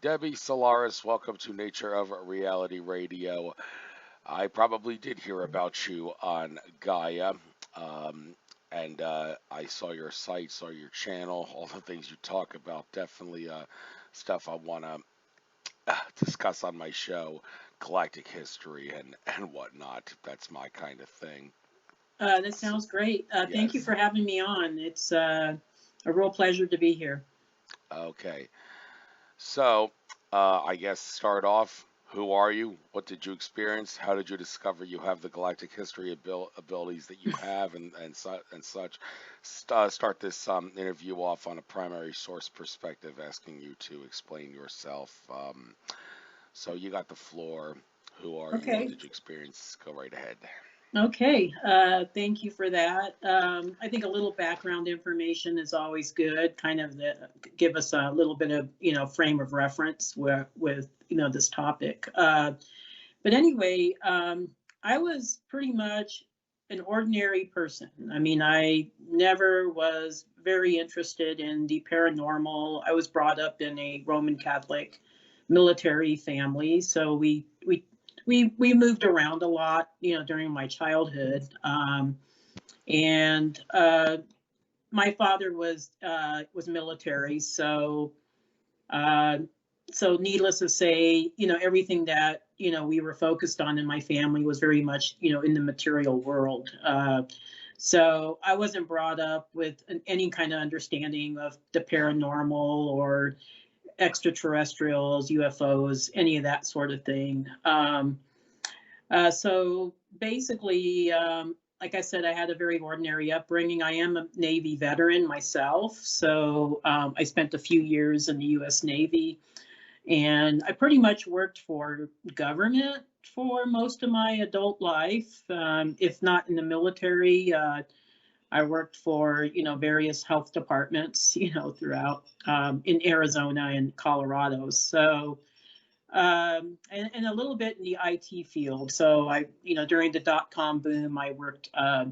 Debbie Solaris, welcome to Nature of Reality Radio. I probably did hear about you on Gaia, um, and I saw your site, saw your channel, all the things you talk about. Definitely stuff I want to discuss on my show, galactic history and whatnot. That's my kind of thing. That sounds great. Thank you Yes. for having me on. It's a real pleasure to be here. Okay. So, I guess start off. Who are you? What did you experience? How did you discover you have the galactic history abilities that you have, and such? Start this interview off on a primary source perspective, asking you to explain yourself. So you got the floor. Who are you? What Okay. did you experience? Go right ahead. Okay. Thank you for that. I think a little background information is always good, kind of give us a little bit of frame of reference with this topic. But anyway, I was pretty much an ordinary person. I mean, I never was very interested in the paranormal. I was brought up in a Roman Catholic military family, so we moved around a lot, during my childhood. And My father was military, uh, so needless to say, everything that we were focused on in my family was very much in the material world. So I wasn't brought up with any kind of understanding of the paranormal or extraterrestrials, UFOs, any of that sort of thing. So basically, like I said, I had a very ordinary upbringing. I am a Navy veteran myself, so I spent a few years in the U.S. Navy, and I pretty much worked for government for most of my adult life. If not in the military, I worked for various health departments, throughout in Arizona and Colorado. So and a little bit in the IT field. So during the dot-com boom, I worked a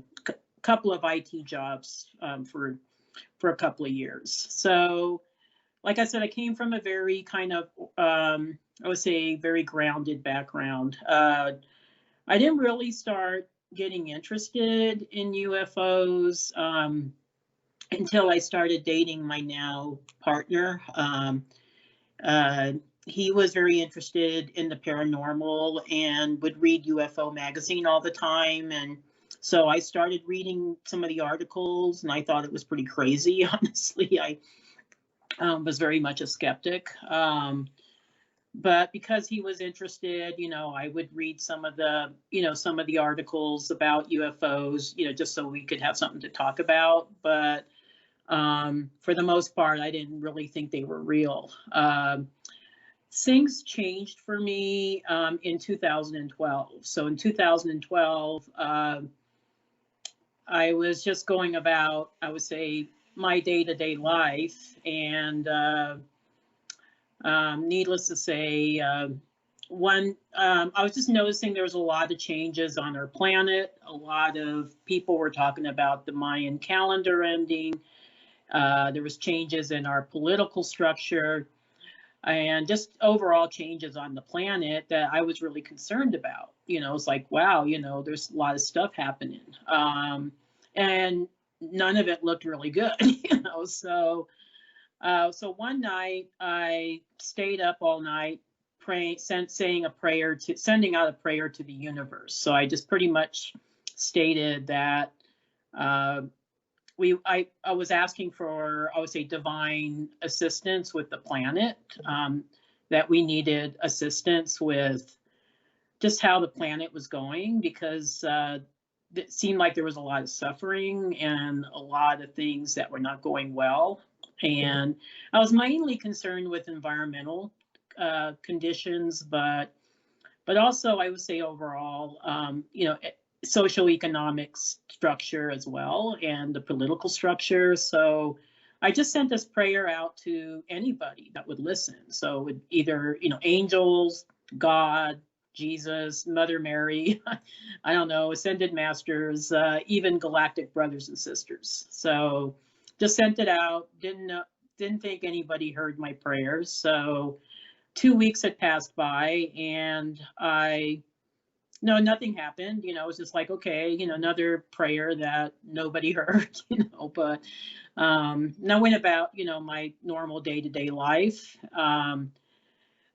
couple of IT jobs for a couple of years. So, like I said, I came from a very kind of, I would say, very grounded background. I didn't really start getting interested in UFOs until I started dating my now partner. Uh, he was very interested in the paranormal and would read UFO magazine all the time. And so I started reading some of the articles, and I thought it was pretty crazy. Honestly, I was very much a skeptic. But because he was interested, I would read some of the articles about UFOs, just so we could have something to talk about. But for the most part, I didn't really think they were real. Things changed for me in 2012. So in 2012, I was just going about, I would say, my day-to-day life, and needless to say, I was just noticing there was a lot of changes on our planet. A lot of people were talking about the Mayan calendar ending. There was changes in our political structure and just overall changes on the planet that I was really concerned about. It's like, wow, there's a lot of stuff happening. And none of it looked really good, So one night I stayed up all night praying, sending out a prayer to the universe. So I just pretty much stated that uh, I was asking for, I would say, divine assistance with the planet, that we needed assistance with just how the planet was going, because it seemed like there was a lot of suffering and a lot of things that were not going well. And I was mainly concerned with environmental conditions, but also I would say overall, socioeconomic structure as well, and the political structure. So I just sent this prayer out to anybody that would listen. So it either, angels, God, Jesus, Mother Mary, I don't know, ascended masters, even galactic brothers and sisters. So just sent it out. Didn't think anybody heard my prayers. So 2 weeks had passed by, and no, nothing happened. It was just like, okay, another prayer that nobody heard, but and I went about, my normal day-to-day life.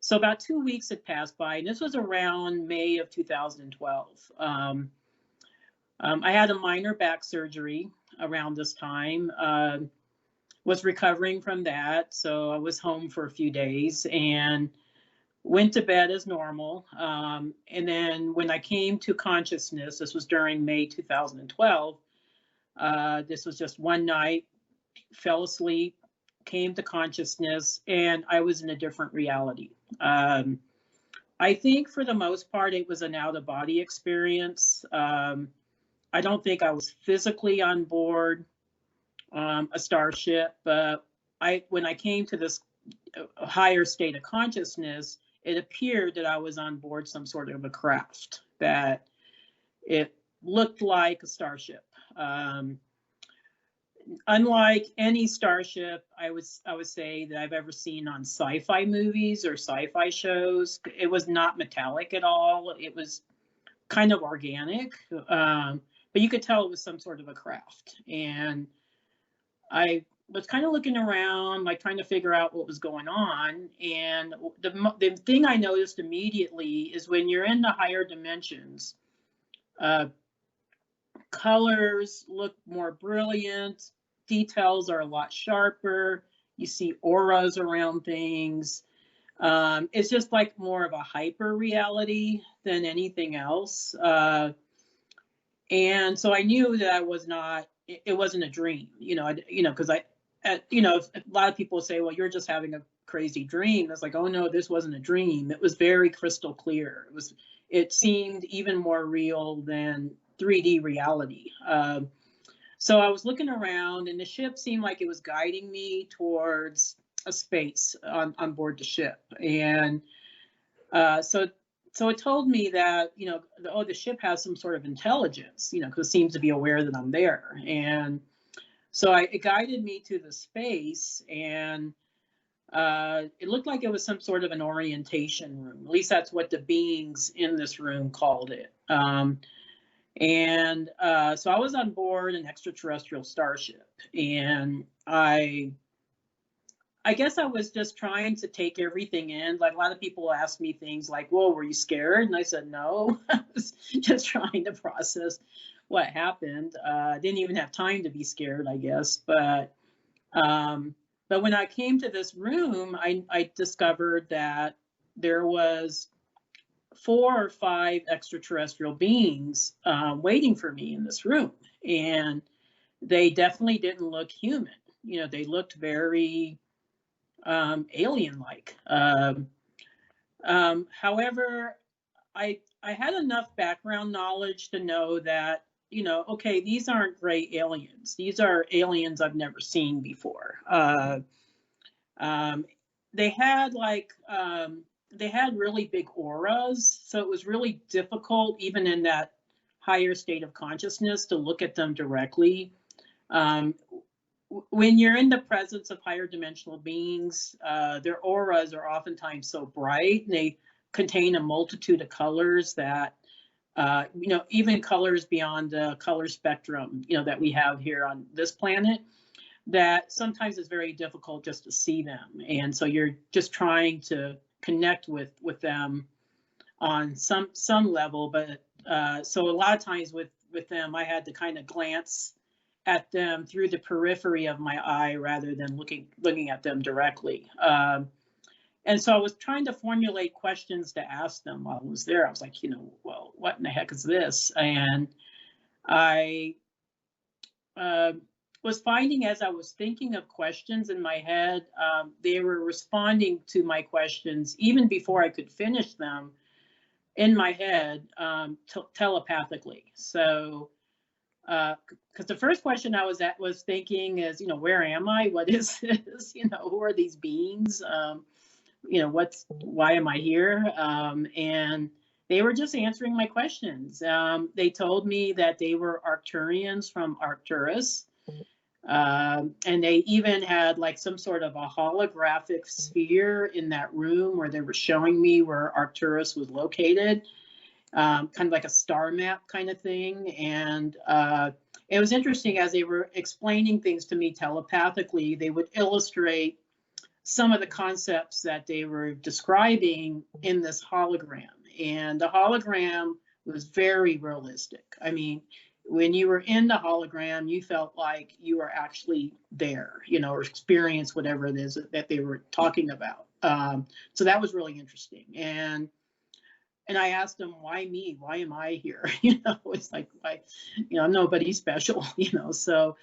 So about 2 weeks had passed by, and this was around May of 2012. I had a minor back surgery around this time, was recovering from that. So I was home for a few days and went to bed as normal. And then when I came to consciousness, this was during May 2012, this was just one night, fell asleep, came to consciousness, and I was in a different reality. I think for the most part, it was an out-of-body experience. I don't think I was physically on board a starship, but when I came to this higher state of consciousness, it appeared that I was on board some sort of a craft, that it looked like a starship. Unlike any starship, I would say that I've ever seen on sci-fi movies or sci-fi shows, it was not metallic at all. It was kind of organic, but you could tell it was some sort of a craft. And I was kind of looking around, like trying to figure out what was going on. And the thing I noticed immediately is when you're in the higher dimensions, colors look more brilliant, details are a lot sharper, you see auras around things. It's just like more of a hyper reality than anything else. And so I knew that it wasn't a dream, because a lot of people say, well, you're just having a crazy dream. It's like, oh no, this wasn't a dream. It was very crystal clear. It seemed even more real than 3D reality. So I was looking around, and the ship seemed like it was guiding me towards a space on board the ship. And so it told me that, the ship has some sort of intelligence, because it seems to be aware that I'm there. And so it guided me to the space, and it looked like it was some sort of an orientation room. At least that's what the beings in this room called it. So I was on board an extraterrestrial starship, and I guess I was just trying to take everything in. Like, a lot of people ask me things like, "Whoa, were you scared?" And I said, "No, I was just trying to process what happened." Didn't even have time to be scared, I guess. But when I came to this room, I discovered that there was 4 or 5 extraterrestrial beings waiting for me in this room, and they definitely didn't look human. They looked very alien-like. However, I had enough background knowledge to know that, okay, these aren't gray aliens. These are aliens I've never seen before. They had really big auras, so it was really difficult, even in that higher state of consciousness, to look at them directly. When you're in the presence of higher dimensional beings, their auras are oftentimes so bright, and they contain a multitude of colors that, even colors beyond the color spectrum, that we have here on this planet, that sometimes it's very difficult just to see them. And so you're just trying to connect with them on some level. But so a lot of times with them, I had to kind of glance at them through the periphery of my eye rather than looking at them directly. And so I was trying to formulate questions to ask them while I was there. I was like, well, what in the heck is this? And I was finding, as I was thinking of questions in my head, they were responding to my questions even before I could finish them in my head, telepathically. So, because the first question I was thinking is, where am I? What is this? Who are these beings? Why am I here? And they were just answering my questions. They told me that they were Arcturians from Arcturus. And they even had like some sort of a holographic sphere in that room where they were showing me where Arcturus was located, kind of like a star map kind of thing. And it was interesting as they were explaining things to me telepathically, they would illustrate some of the concepts that they were describing in this hologram. And the hologram was very realistic. I mean, when you were in the hologram, you felt like you were actually there, you know, or experience whatever it is that they were talking about. So that was really interesting. And I asked them, why me? Why am I here? You know, it's like, why, you know, I'm nobody special, you know. So,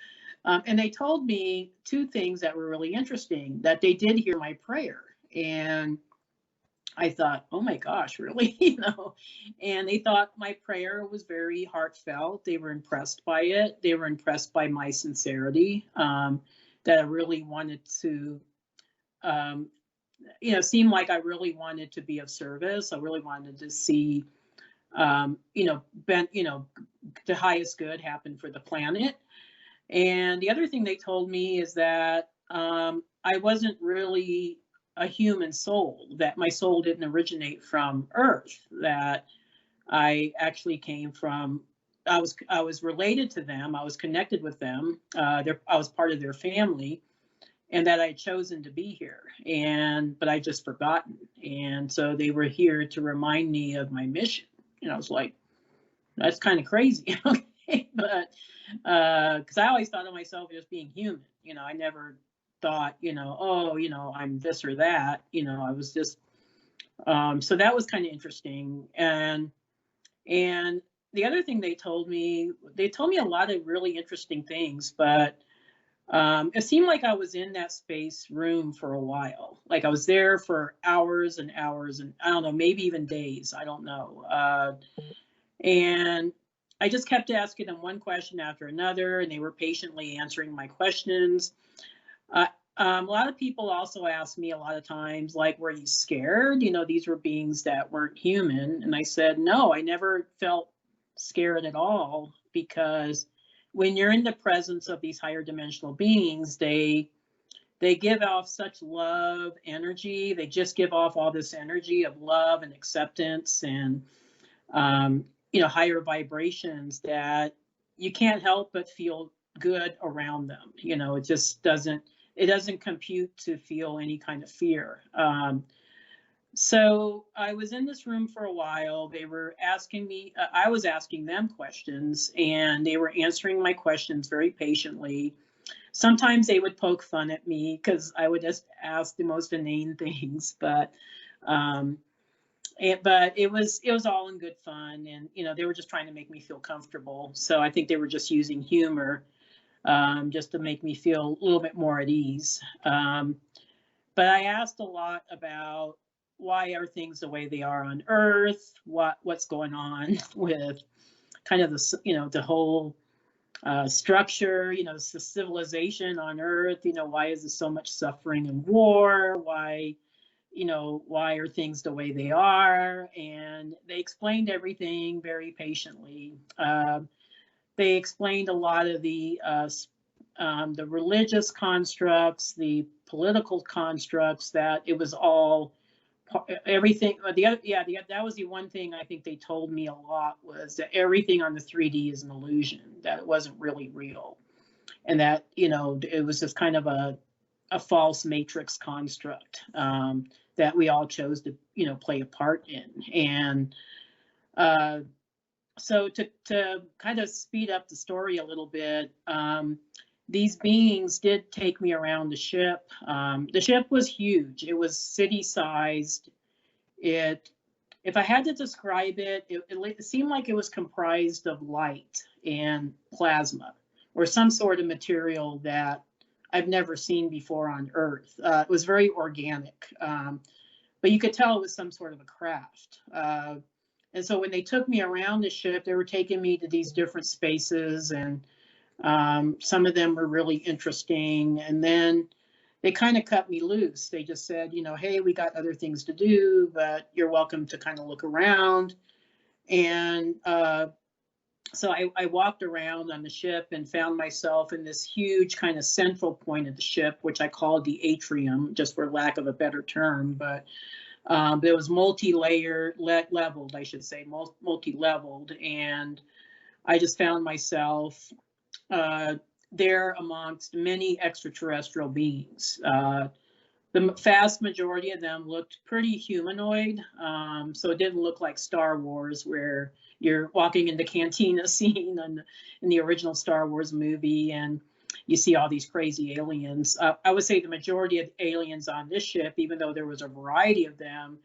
and they told me two things that were really interesting, that they did hear my prayer. And I thought, oh my gosh, really? You know, and they thought my prayer was very heartfelt. They were impressed by it. They were impressed by my sincerity, that I really wanted to, you know, seemed like I really wanted to be of service. I really wanted to see, you know, the highest good happen for the planet. And the other thing they told me is that I wasn't really a human soul, that my soul didn't originate from Earth, that I actually came from, I was related to them, I was connected with them, I was part of their family, and that I had chosen to be here, but I just forgotten. And so they were here to remind me of my mission. And I was like, that's kind of crazy. Okay, but because I always thought of myself as being human, you know, I never thought, you know, oh, you know, I'm this or that, you know, I was just, so that was kind of interesting. And the other thing they told me a lot of really interesting things, but it seemed like I was in that space room for a while. Like I was there for hours and hours, and I don't know, maybe even days, I don't know. And I just kept asking them one question after another, and they were patiently answering my questions. A lot of people also asked me a lot of times, like, were you scared? You know, these were beings that weren't human. And I said, no, I never felt scared at all, because when you're in the presence of these higher dimensional beings, they give off such love energy. They just give off all this energy of love and acceptance and, you know, higher vibrations that you can't help but feel good around them. You know, it just doesn't compute to feel any kind of fear. So I was in this room for a while. They were asking me, I was asking them questions, and they were answering my questions very patiently. Sometimes they would poke fun at me because I would just ask the most inane things, but it was all in good fun, and you know, they were just trying to make me feel comfortable. So I think they were just using humor, just to make me feel a little bit more at ease. But I asked a lot about why are things the way they are on Earth, what's going on with kind of the, you know, the whole structure, you know, the civilization on Earth, you know, why is there so much suffering and war? Why, you know, why are things the way they are? And they explained everything very patiently. They explained a lot of the religious constructs, the political constructs, that it was all everything. That was the one thing I think they told me a lot, was that everything on the 3D is an illusion, that it wasn't really real, and that, you know, it was just kind of a false matrix construct, that we all chose to, you know, play a part in. And so to kind of speed up the story a little bit, these beings did take me around the ship. The ship was huge. It was city-sized. If I had to describe it, it seemed like it was comprised of light and plasma, or some sort of material that I've never seen before on Earth. It was very organic, but you could tell it was some sort of a craft. And so when they took me around the ship, they were taking me to these different spaces, and some of them were really interesting. And then they kind of cut me loose. They just said, you know, hey, we got other things to do, but you're welcome to kind of look around. And So I walked around on the ship and found myself in this huge kind of central point of the ship, which I called the atrium, just for lack of a better term. But it was multi-layered, leveled, I should say, multi-leveled. And I just found myself there amongst many extraterrestrial beings. The vast majority of them looked pretty humanoid. So it didn't look like Star Wars, where you're walking in the cantina scene in the original Star Wars movie and you see all these crazy aliens. I would say the majority of aliens on this ship, even though there was a variety of them,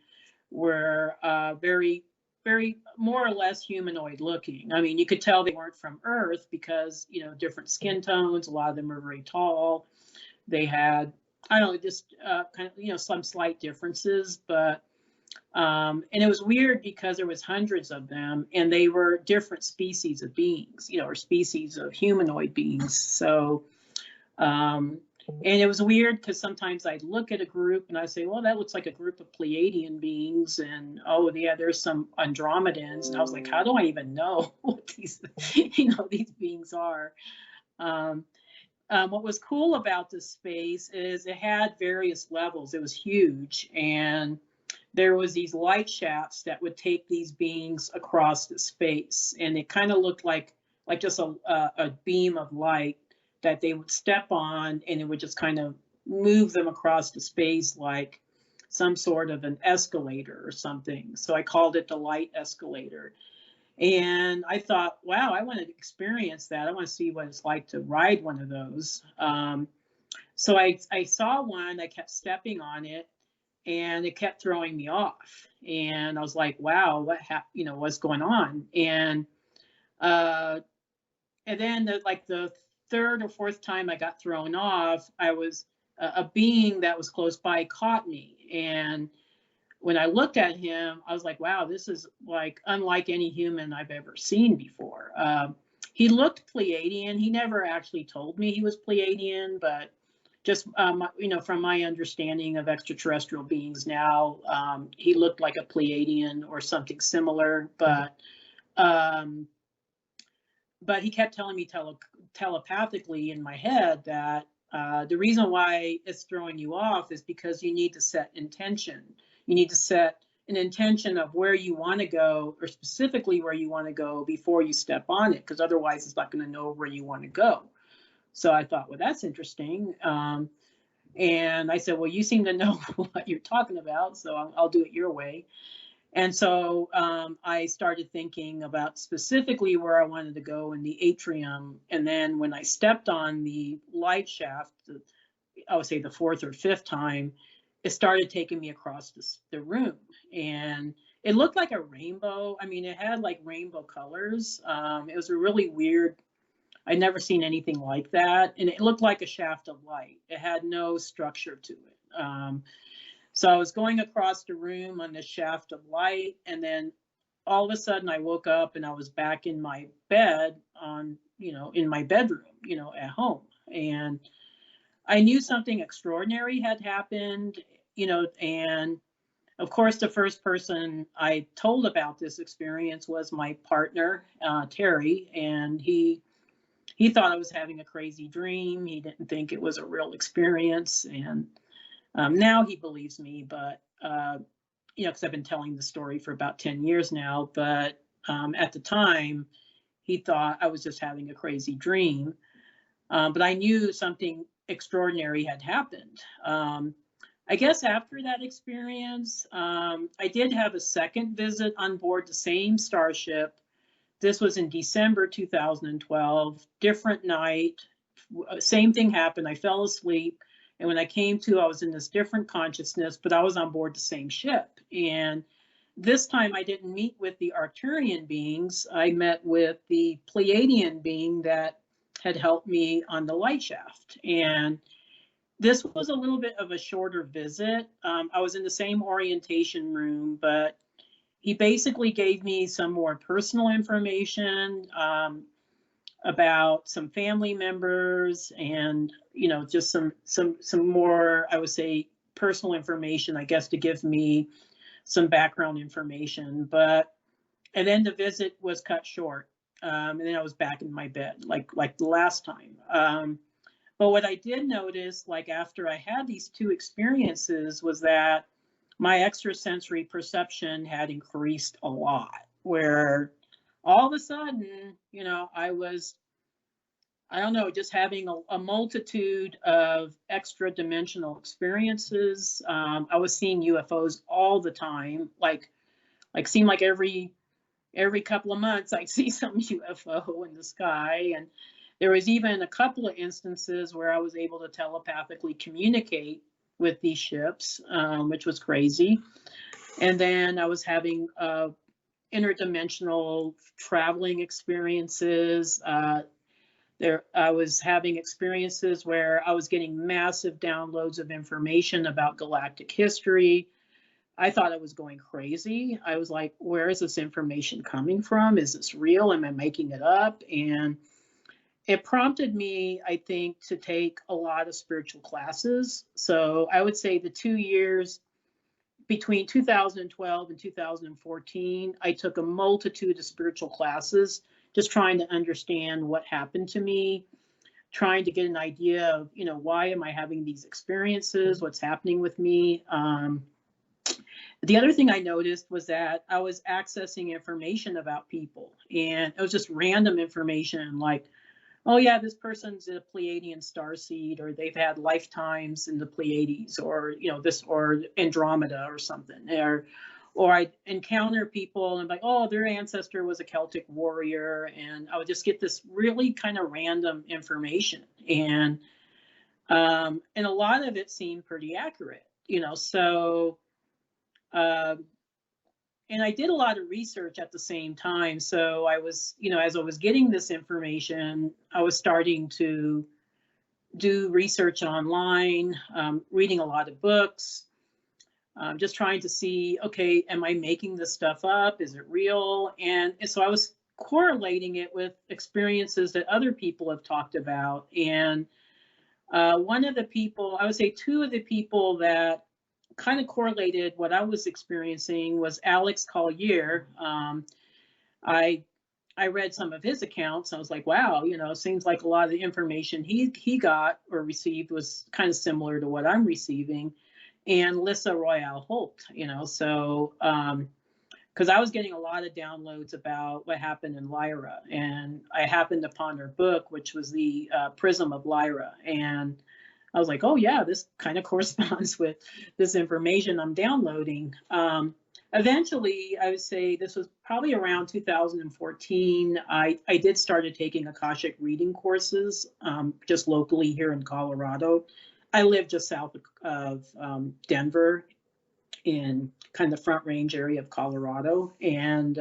were very, very more or less humanoid looking. I mean, you could tell they weren't from Earth because, you know, different skin tones. A lot of them were very tall. They had, I don't know, just kind of, you know, some slight differences, but and it was weird because there was hundreds of them and they were different species of beings, you know, or species of humanoid beings. So and it was weird because sometimes I'd look at a group and I'd say, well, that looks like a group of Pleiadian beings. And oh, yeah, there's some Andromedans. And I was like, how do I even know what these, you know, these beings are? What was cool about this space is it had various levels. It was huge. And there was these light shafts that would take these beings across the space. And it kind of looked like just a beam of light that they would step on, and it would just kind of move them across the space like some sort of an escalator or something. So I called it the light escalator. And I thought, wow, I want to experience that. I want to see what it's like to ride one of those. So I saw one, I kept stepping on it, and it kept throwing me off. And I was like, wow, you know, what's going on? And then the third or fourth time I got thrown off, I was a being that was close by caught me. And when I looked at him, I was like, wow, this is like unlike any human I've ever seen before. He looked Pleiadian. He never actually told me he was Pleiadian, but just, you know, from my understanding of extraterrestrial beings now, he looked like a Pleiadian or something similar, but he kept telling me telepathically in my head that the reason why it's throwing you off is because you need to set intention. You need to set an intention of where you want to go, or specifically where you want to go before you step on it, because otherwise it's not going to know where you want to go. So I thought, well, that's interesting. And I said, well, you seem to know what you're talking about, so I'll do it your way. And so I started thinking about specifically where I wanted to go in the atrium. And then when I stepped on the light shaft, I would say the fourth or fifth time, it started taking me across the room. And it looked like a rainbow. I mean, it had like rainbow colors. It was a really weird, I'd never seen anything like that. And it looked like a shaft of light. It had no structure to it. So I was going across the room on this shaft of light, and then all of a sudden I woke up and I was back in my bed in my bedroom, you know, at home. And I knew something extraordinary had happened, you know, and of course the first person I told about this experience was my partner, Terry, and he thought I was having a crazy dream. He didn't think it was a real experience. And now he believes me, but, you know, because I've been telling the story for about 10 years now, but at the time, he thought I was just having a crazy dream. But I knew something extraordinary had happened. I guess after that experience, I did have a second visit on board the same starship. This was in December 2012, different night, same thing happened. I fell asleep. And when I came to, I was in this different consciousness, but I was on board the same ship. And this time I didn't meet with the Arcturian beings. I met with the Pleiadian being that had helped me on the light shaft. And this was a little bit of a shorter visit. I was in the same orientation room, but he basically gave me some more personal information about some family members, and you know, just some more, I would say, personal information, I guess, to give me some background information. And then the visit was cut short. and then I was back in my bed, like the last time. But what I did notice, like after I had these two experiences, was that my extrasensory perception had increased a lot, where all of a sudden, you know, I was, I don't know, just having a multitude of extra dimensional experiences. I was seeing UFOs all the time, like seemed like every couple of months I'd see some UFO in the sky. And there was even a couple of instances where I was able to telepathically communicate with these ships, which was crazy. And then I was having interdimensional traveling experiences. I was having experiences where I was getting massive downloads of information about galactic history. I thought I was going crazy. I was like, where is this information coming from? Is this real? Am I making it up? And it prompted me, I think, to take a lot of spiritual classes. So I would say the 2 years between 2012 and 2014, I took a multitude of spiritual classes, just trying to understand what happened to me, trying to get an idea of, you know, why am I having these experiences? What's happening with me? The other thing I noticed was that I was accessing information about people, and it was just random information like, oh yeah, this person's a Pleiadian starseed, or they've had lifetimes in the Pleiades, or you know this, or Andromeda, or something, or I encounter people and I'm like, oh, their ancestor was a Celtic warrior, and I would just get this really kind of random information, and a lot of it seemed pretty accurate, you know, so. And I did a lot of research at the same time. So I was, you know, as I was getting this information, I was starting to do research online, reading a lot of books, just trying to see, okay, am I making this stuff up? Is it real? And so I was correlating it with experiences that other people have talked about. And one of the people, I would say two of the people that kind of correlated what I was experiencing was Alex Collier. I read some of his accounts. I was like, wow, you know, seems like a lot of the information he got or received was kind of similar to what I'm receiving. And Lissa Royale Holt, you know, so because I was getting a lot of downloads about what happened in Lyra, and I happened upon her book, which was the Prism of Lyra, and I was like, oh yeah, this kind of corresponds with this information I'm downloading. Eventually, I would say this was probably around 2014, I did started taking Akashic reading courses just locally here in Colorado. I live just south of Denver in kind of the Front Range area of Colorado. And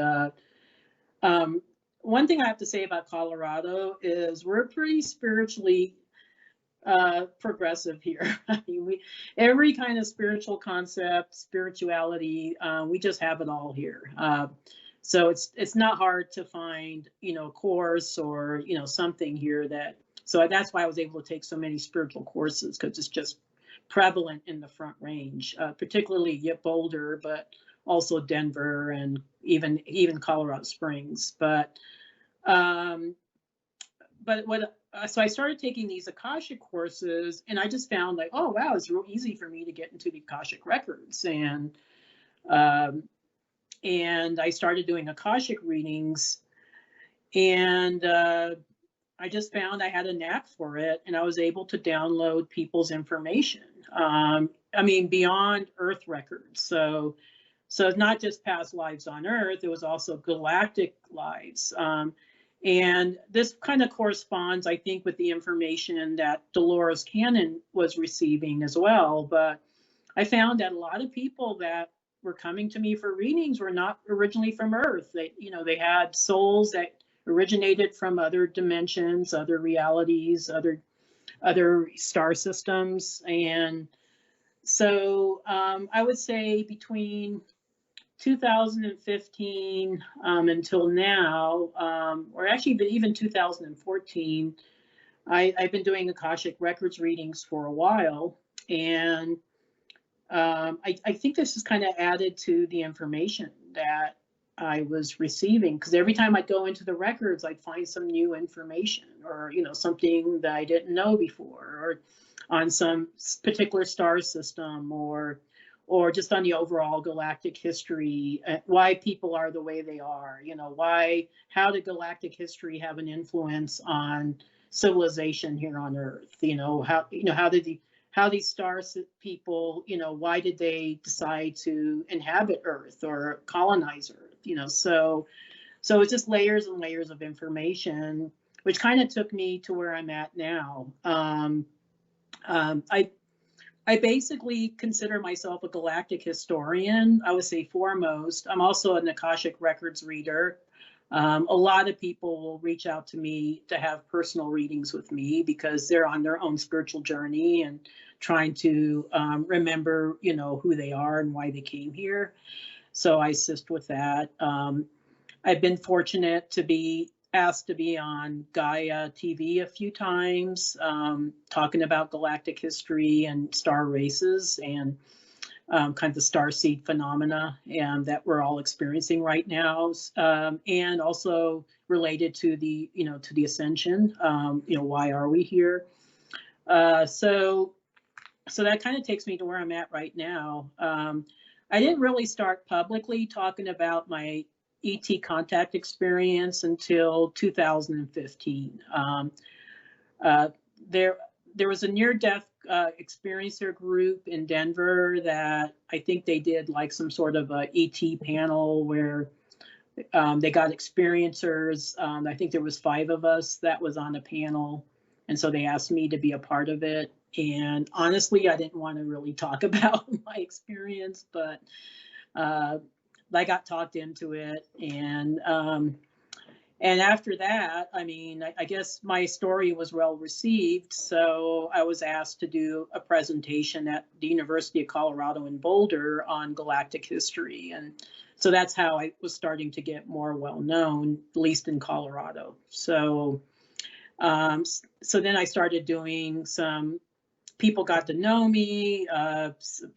one thing I have to say about Colorado is we're pretty spiritually progressive here. I mean, every kind of spiritual concept, spirituality, we just have it all here. So it's not hard to find, you know, a course or, you know, something here that, so that's why I was able to take so many spiritual courses, because it's just prevalent in the Front Range, particularly Boulder, but also Denver and even Colorado Springs. But what so I started taking these Akashic courses, and I just found like, oh wow, it's real easy for me to get into the Akashic records, and I started doing Akashic readings, and I just found I had a knack for it, and I was able to download people's information. I mean, beyond Earth records. So it's not just past lives on Earth, it was also galactic lives. And this kind of corresponds, I think, with the information that Dolores Cannon was receiving as well. But I found that a lot of people that were coming to me for readings were not originally from Earth. They, you know, they had souls that originated from other dimensions, other realities, other star systems. And so I would say between 2015 until now, or actually even 2014, I've been doing Akashic Records readings for a while. And I think this is kind of added to the information that I was receiving, because every time I'd go into the records, I'd find some new information, or something that I didn't know before, or on some particular star system, or just on the overall galactic history, why people are the way they are. How did galactic history have an influence on civilization here on Earth? How these stars people, why did they decide to inhabit Earth or colonize Earth? So it's just layers and layers of information, which kind of took me to where I'm at now. I basically consider myself a galactic historian, I would say foremost. I'm also an Akashic Records Reader. A lot of people will reach out to me to have personal readings with me because they're on their own spiritual journey and trying to remember, who they are and why they came here. So I assist with that. I've been fortunate to be asked to be on Gaia TV a few times, talking about galactic history and star races and kind of starseed phenomena and that we're all experiencing right now, and also related to the ascension. Why are we here? So that kind of takes me to where I'm at right now. I didn't really start publicly talking about my ET contact experience until 2015. There was a near-death experiencer group in Denver that I think they did like some sort of a ET panel where they got experiencers. I think there was 5 of us that was on a panel, and so they asked me to be a part of it. And honestly, I didn't want to really talk about my experience, but I got talked into it. And after that, I guess my story was well received. So I was asked to do a presentation at the University of Colorado in Boulder on galactic history. And so that's how I was starting to get more well known, at least in Colorado. So then I started doing some, people got to know me.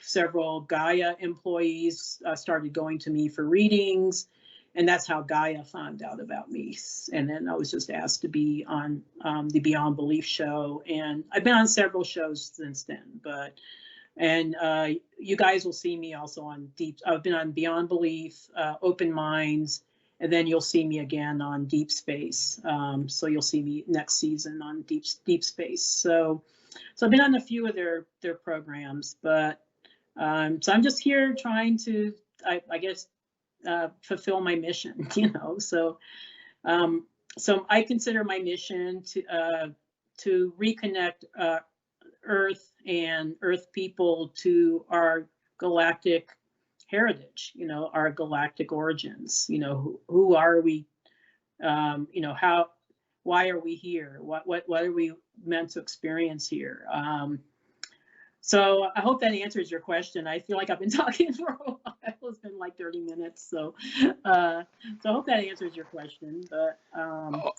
Several Gaia employees started going to me for readings. And that's how Gaia found out about me. And then I was just asked to be on the Beyond Belief show. And I've been on several shows since then. And you guys will see me also on I've been on Beyond Belief, Open Minds, and then you'll see me again on Deep Space. So you'll see me next season on Deep Space. So I've been on a few of their programs, but so I'm just here trying to, I guess, fulfill my mission, So I consider my mission to reconnect Earth and Earth people to our galactic heritage, our galactic origins. Who are we? Why are we here? What are we meant to experience here? So I hope that answers your question. I feel like I've been talking for a while. It's been like 30 minutes. So I hope that answers your question. But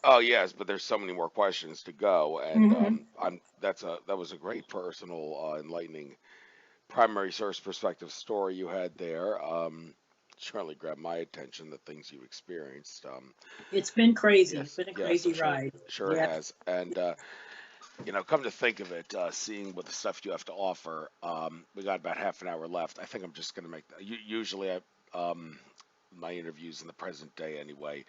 oh yes, but there's so many more questions to go, and that was a great personal, enlightening primary source perspective story you had there. Certainly grabbed my attention, the things you experienced. It's been crazy. Yes, It's been a yes, crazy I'm sure, ride. sure it Yeah. has. And come to think of it, seeing what the stuff you have to offer, we got about half an hour left. I think I'm just going to make usually my interviews in the present day anyway.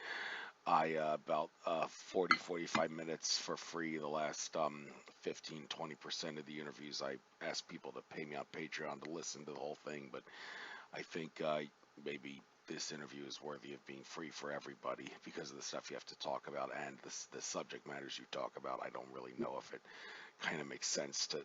I about 40, 45 minutes for free. The last 15, 20% of the interviews, I ask people to pay me on Patreon to listen to the whole thing. But I think maybe this interview is worthy of being free for everybody because of the stuff you have to talk about and the subject matters you talk about. I don't really know if it kind of makes sense to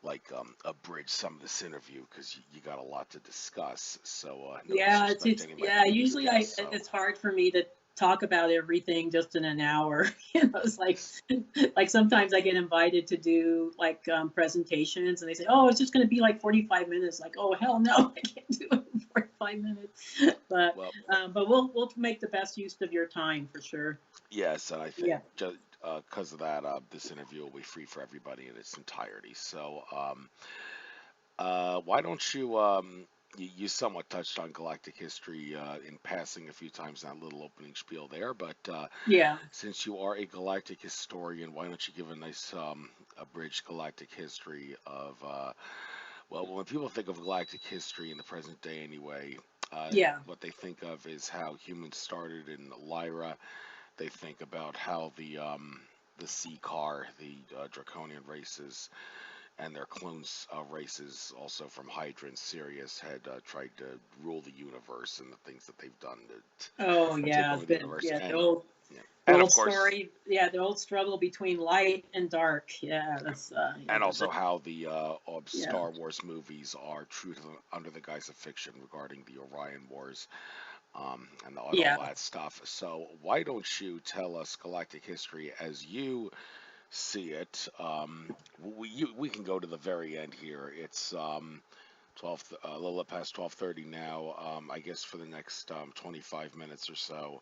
like abridge some of this interview because you got a lot to discuss. So no Yeah, disrespect to any of my previous usually guests, so. it's hard for me to talk about everything just in an hour. It's like sometimes I get invited to do like presentations and they say, "Oh, it's just going to be like 45 minutes." Like, "Oh, hell no, I can't do it in 45 minutes." But Well, we'll make the best use of your time for sure. yes, and I think Yeah. just because of that, this interview will be free for everybody in its entirety. So, why don't you you somewhat touched on galactic history in passing a few times in that little opening spiel there, but Yeah, since you are a galactic historian, why don't you give a nice abridged galactic history of, well, when people think of galactic history in the present day anyway, yeah, what they think of is how humans started in Lyra. They think about how the Sea Car, the draconian races, and their clones races, also from Hydra and Sirius, had tried to rule the universe and the things that they've done oh to take yeah, over the universe. yeah, And yeah, the and of old course, story, yeah, the old struggle between light and dark. Yeah, that's and also how the yeah, Star Wars movies are true to under the guise of fiction regarding the Orion Wars, and all yeah. that stuff. So why don't you tell us galactic history as you see it? We can go to the very end here. It's 12, a little past 12:30 now. I guess for the next 25 minutes or so.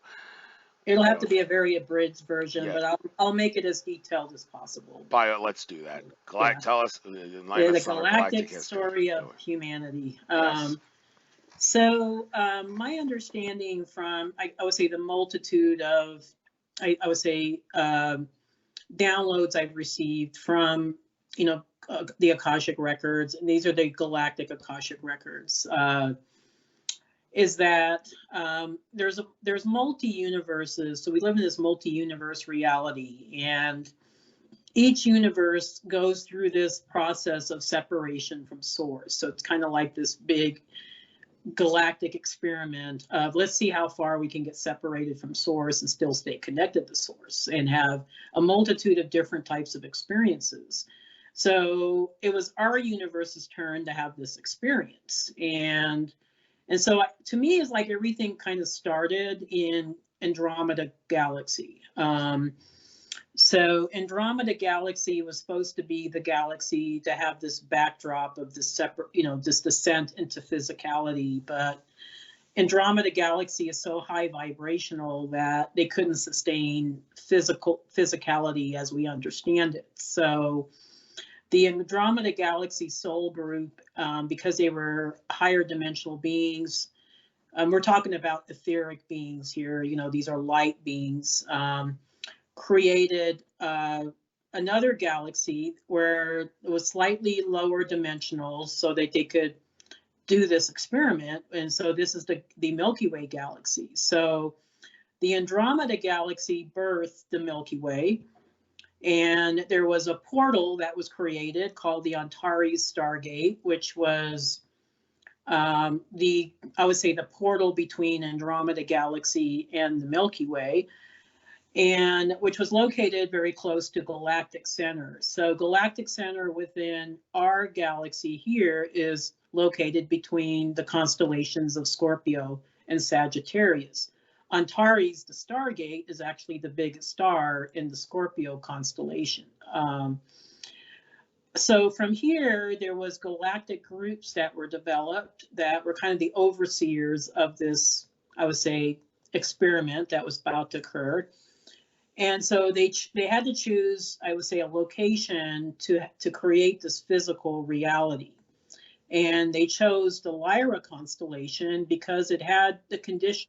It'll Why have to don't be a very abridged version, Yeah, but I'll make it as detailed as possible. let's do that. Yeah, Tell us, enlighten yeah, the us on our galactic galactic history. story of Go ahead. humanity. Yes. My understanding from I would say the multitude of I would say downloads I've received from the Akashic Records, and these are the Galactic Akashic Records. Is that there's multi-universes, so we live in this multi-universe reality, and each universe goes through this process of separation from source. So it's kind of like this big galactic experiment of let's see how far we can get separated from source and still stay connected to source and have a multitude of different types of experiences. So it was our universe's turn to have this experience, and so to me, it's like everything kind of started in Andromeda Galaxy. So Andromeda Galaxy was supposed to be the galaxy to have this backdrop of this separate, this descent into physicality. But Andromeda Galaxy is so high vibrational that they couldn't sustain physicality as we understand it. So the Andromeda Galaxy Soul Group, because they were higher dimensional beings, we're talking about etheric beings here. These are light beings. Created another galaxy where it was slightly lower dimensional so that they could do this experiment. And so this is the Milky Way galaxy. So the Andromeda Galaxy birthed the Milky Way. And there was a portal that was created called the Antares Stargate, which was I would say the portal between Andromeda Galaxy and the Milky Way, and which was located very close to Galactic Center. So Galactic Center within our galaxy here is located between the constellations of Scorpio and Sagittarius. Antares, the Stargate, is actually the biggest star in the Scorpio constellation. So from here, there was galactic groups that were developed that were kind of the overseers of this, I would say, experiment that was about to occur. And so they had to choose, I would say, a location to create this physical reality. And they chose the Lyra constellation because it had the conditions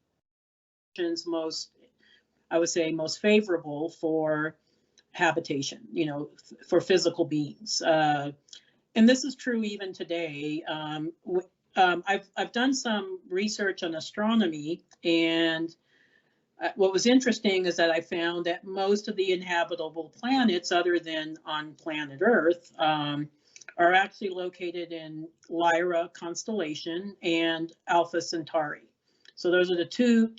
most, I would say, most favorable for habitation, for physical beings. And this is true even today. I've done some research on astronomy, and what was interesting is that I found that most of the inhabitable planets, other than on planet Earth, are actually located in Lyra constellation and Alpha Centauri. So those are the two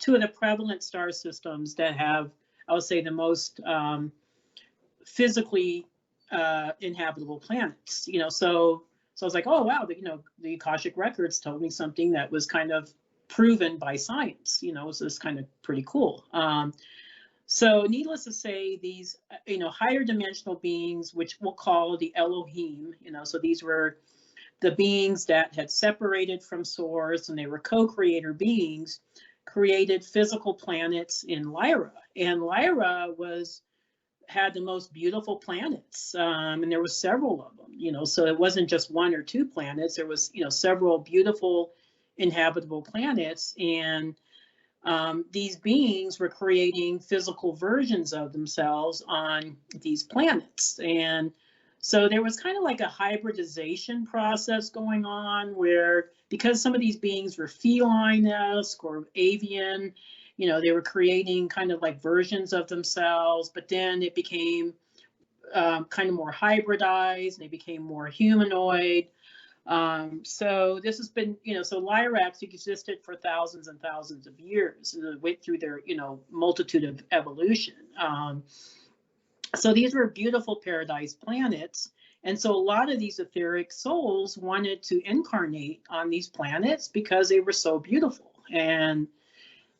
of the prevalent star systems that have, I would say, the most physically inhabitable planets. So I was like, oh wow, the Akashic Records told me something that was kind of proven by science. So it's kind of pretty cool. So needless to say, these higher dimensional beings, which we'll call the Elohim, so these were the beings that had separated from source, and they were co-creator beings, created physical planets in Lyra. And Lyra was had the most beautiful planets, and there were several of them, you know, so it wasn't just one or two planets. There was, you know, several beautiful inhabitable planets, and these beings were creating physical versions of themselves on these planets. And so there was kind of like a hybridization process going on where, because some of these beings were feline-esque or avian, you know, they were creating kind of like versions of themselves, but then it became kind of more hybridized, and they became more humanoid. So this has been, you know, so Lyrax existed for thousands and thousands of years, went through their, you know, multitude of evolution. So these were beautiful paradise planets. And so a lot of these etheric souls wanted to incarnate on these planets because they were so beautiful. And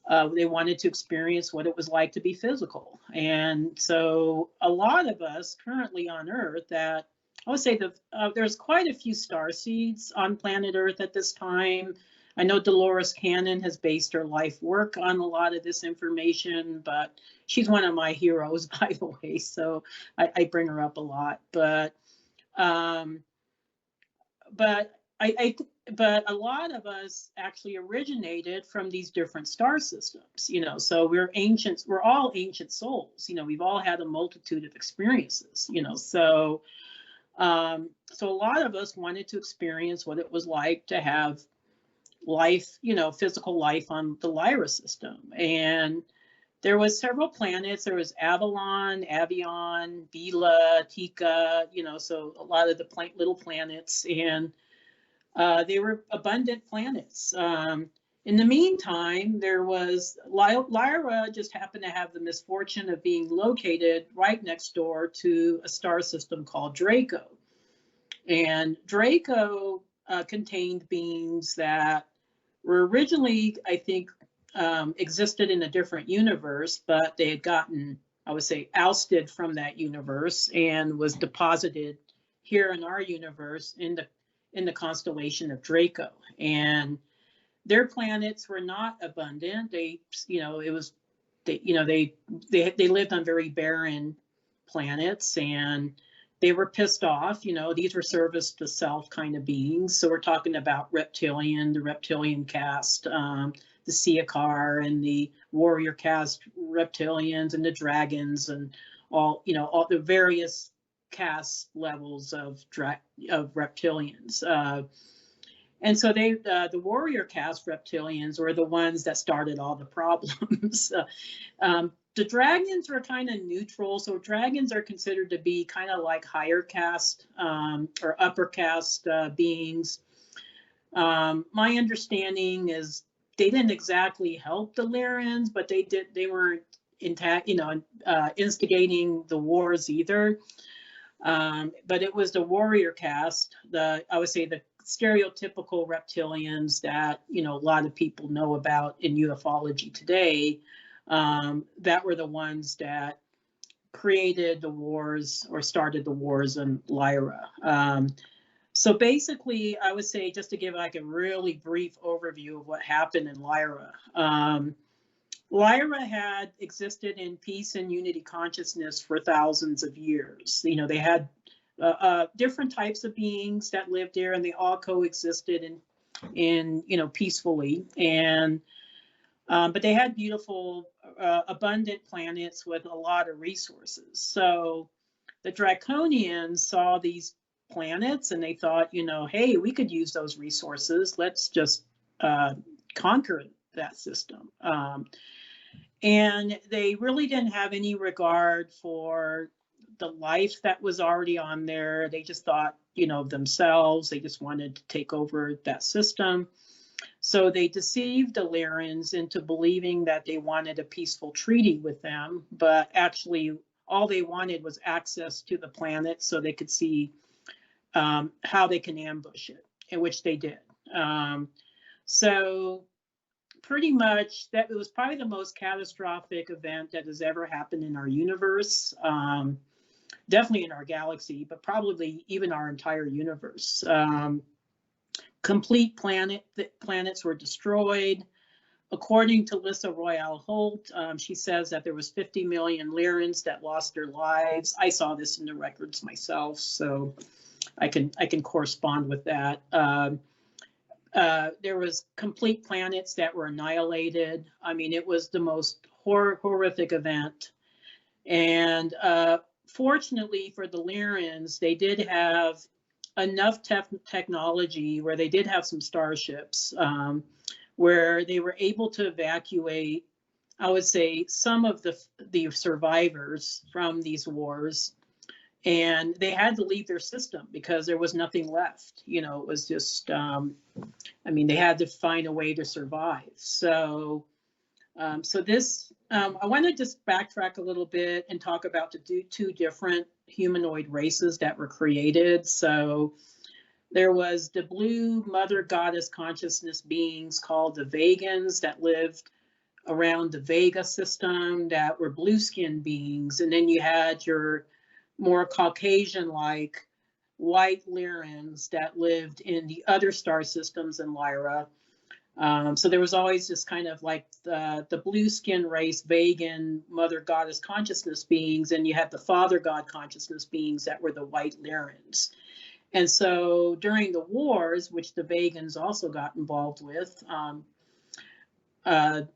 they wanted to experience what it was like to be physical. And so a lot of us currently on Earth that I would say that there's quite a few starseeds on planet Earth at this time. I know Dolores Cannon has based her life work on a lot of this information, but she's one of my heroes, by the way, so I bring her up a lot. But but a lot of us actually originated from these different star systems, you know, so we're ancient, we're all ancient souls, you know, we've all had a multitude of experiences, you know, so so a lot of us wanted to experience what it was like to have life, you know, physical life on the Lyra system. And there was several planets. There was Avalon, Avion, Bila, Tika, you know, so a lot of the little planets, and they were abundant planets. In the meantime, there was Lyra just happened to have the misfortune of being located right next door to a star system called Draco. And Draco contained beings that were originally, I think, existed in a different universe, but they had gotten, I would say, ousted from that universe and was deposited here in our universe in the constellation of Draco. And their planets were not abundant. They, you know, it was, they, you know, they lived on very barren planets, and they were pissed off. You know, these were service to self kind of beings. So we're talking about reptilian, the reptilian caste, the Siakar and the warrior caste reptilians and the dragons and all, you know, all the various caste levels of reptilians. And so they, the warrior caste reptilians were the ones that started all the problems. The dragons were kind of neutral. So dragons are considered to be kind of like higher caste or upper caste beings. My understanding is they didn't exactly help the Lyrans, but they weren't intact, you know, instigating the wars either. But it was the warrior caste, I would say the stereotypical reptilians that, you know, a lot of people know about in ufology today, that were the ones that created the wars or started the wars in Lyra. So basically, I would say, just to give like a really brief overview of what happened in Lyra. Lyra had existed in peace and unity consciousness for thousands of years. You know, they had different types of beings that lived there, and they all coexisted in you know, peacefully. And but they had beautiful, abundant planets with a lot of resources. So the Draconians saw these planets and they thought, you know, hey, we could use those resources. Let's just conquer that system. And they really didn't have any regard for the life that was already on there. They just thought, you know, themselves. They just wanted to take over that system. So they deceived the Lyrans into believing that they wanted a peaceful treaty with them, but actually all they wanted was access to the planet so they could see how they can ambush it, in which they did. So pretty much that it was probably the most catastrophic event that has ever happened in our universe, definitely in our galaxy, but probably even our entire universe. Complete planets were destroyed. according to Lissa Royale Holt, she says that there was 50 million Lyrans that lost their lives. I saw this in the records myself, so I can correspond with that. There was complete planets that were annihilated. I mean, it was the most horrific event. And fortunately for the Lyrans, they did have enough technology where they did have some starships where they were able to evacuate, I would say, some of the survivors from these wars. And they had to leave their system because there was nothing left. You know, it was just, I mean, they had to find a way to survive. So, I want to just backtrack a little bit and talk about the two different humanoid races that were created. So there was the blue mother goddess consciousness beings called the Vegans that lived around the Vega system that were blue skinned beings. And then you had your more Caucasian-like white Lyrans that lived in the other star systems in Lyra. So there was always this kind of like the blue skin race, Vegan mother goddess consciousness beings, and you had the father god consciousness beings that were the white Lyrans. And so during the wars, which the Vegans also got involved with, the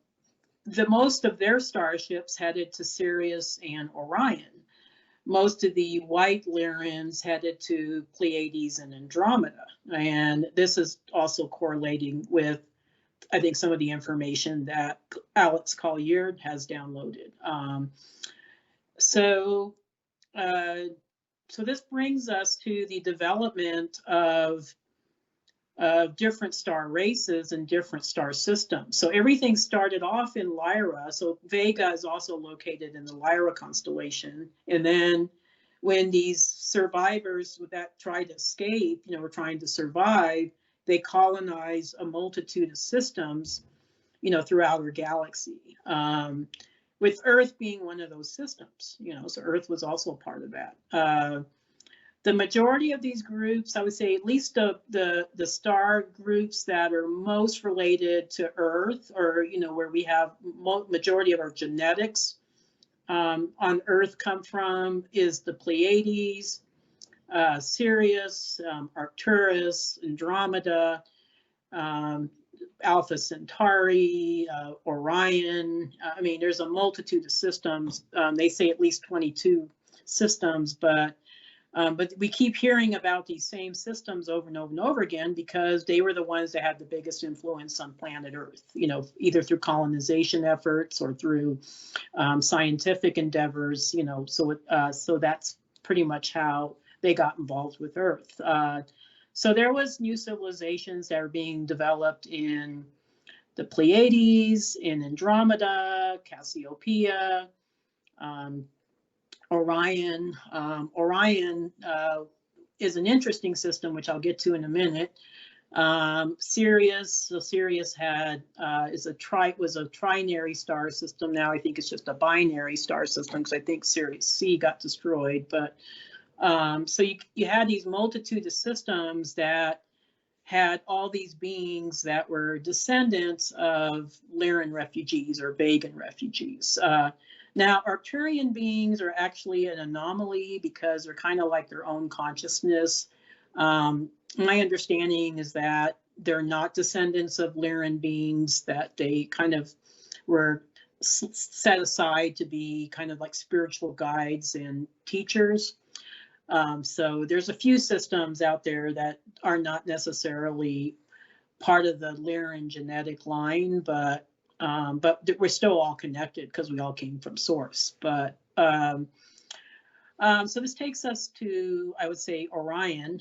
most of their starships headed to Sirius and Orion. Most of the white Lyrans headed to Pleiades and Andromeda. And this is also correlating with, I think, some of the information that Alex Collier has downloaded. So this brings us to the development of different star races and different star systems. So everything started off in Lyra. So Vega is also located in the Lyra constellation. And then when these survivors that tried to escape, you know, were trying to survive, they colonized a multitude of systems, you know, throughout our galaxy, with Earth being one of those systems, you know, so Earth was also a part of that. The majority of these groups, I would say at least the star groups that are most related to Earth, or, you know, where we have majority of our genetics on Earth come from, is the Pleiades, Sirius, Arcturus, Andromeda, Alpha Centauri, Orion. I mean, there's a multitude of systems. They say at least 22 systems, but we keep hearing about these same systems over and over and over again because they were the ones that had the biggest influence on planet Earth, you know, either through colonization efforts or through scientific endeavors, you know, so that's pretty much how they got involved with Earth. So there was new civilizations that are being developed in the Pleiades, in Andromeda, Cassiopeia, Orion. Orion is an interesting system, which I'll get to in a minute. Sirius, so Sirius was a trinary star system. Now I think it's just a binary star system because I think Sirius C got destroyed. But so you had these multitude of systems that had all these beings that were descendants of Lyran refugees or Vegan refugees. Now, Arcturian beings are actually an anomaly because they're kind of like their own consciousness. My understanding is that they're not descendants of Lyran beings, that they kind of were set aside to be kind of like spiritual guides and teachers. So there's a few systems out there that are not necessarily part of the Lyran genetic line, but we're still all connected because we all came from source. But so this takes us to, I would say, Orion.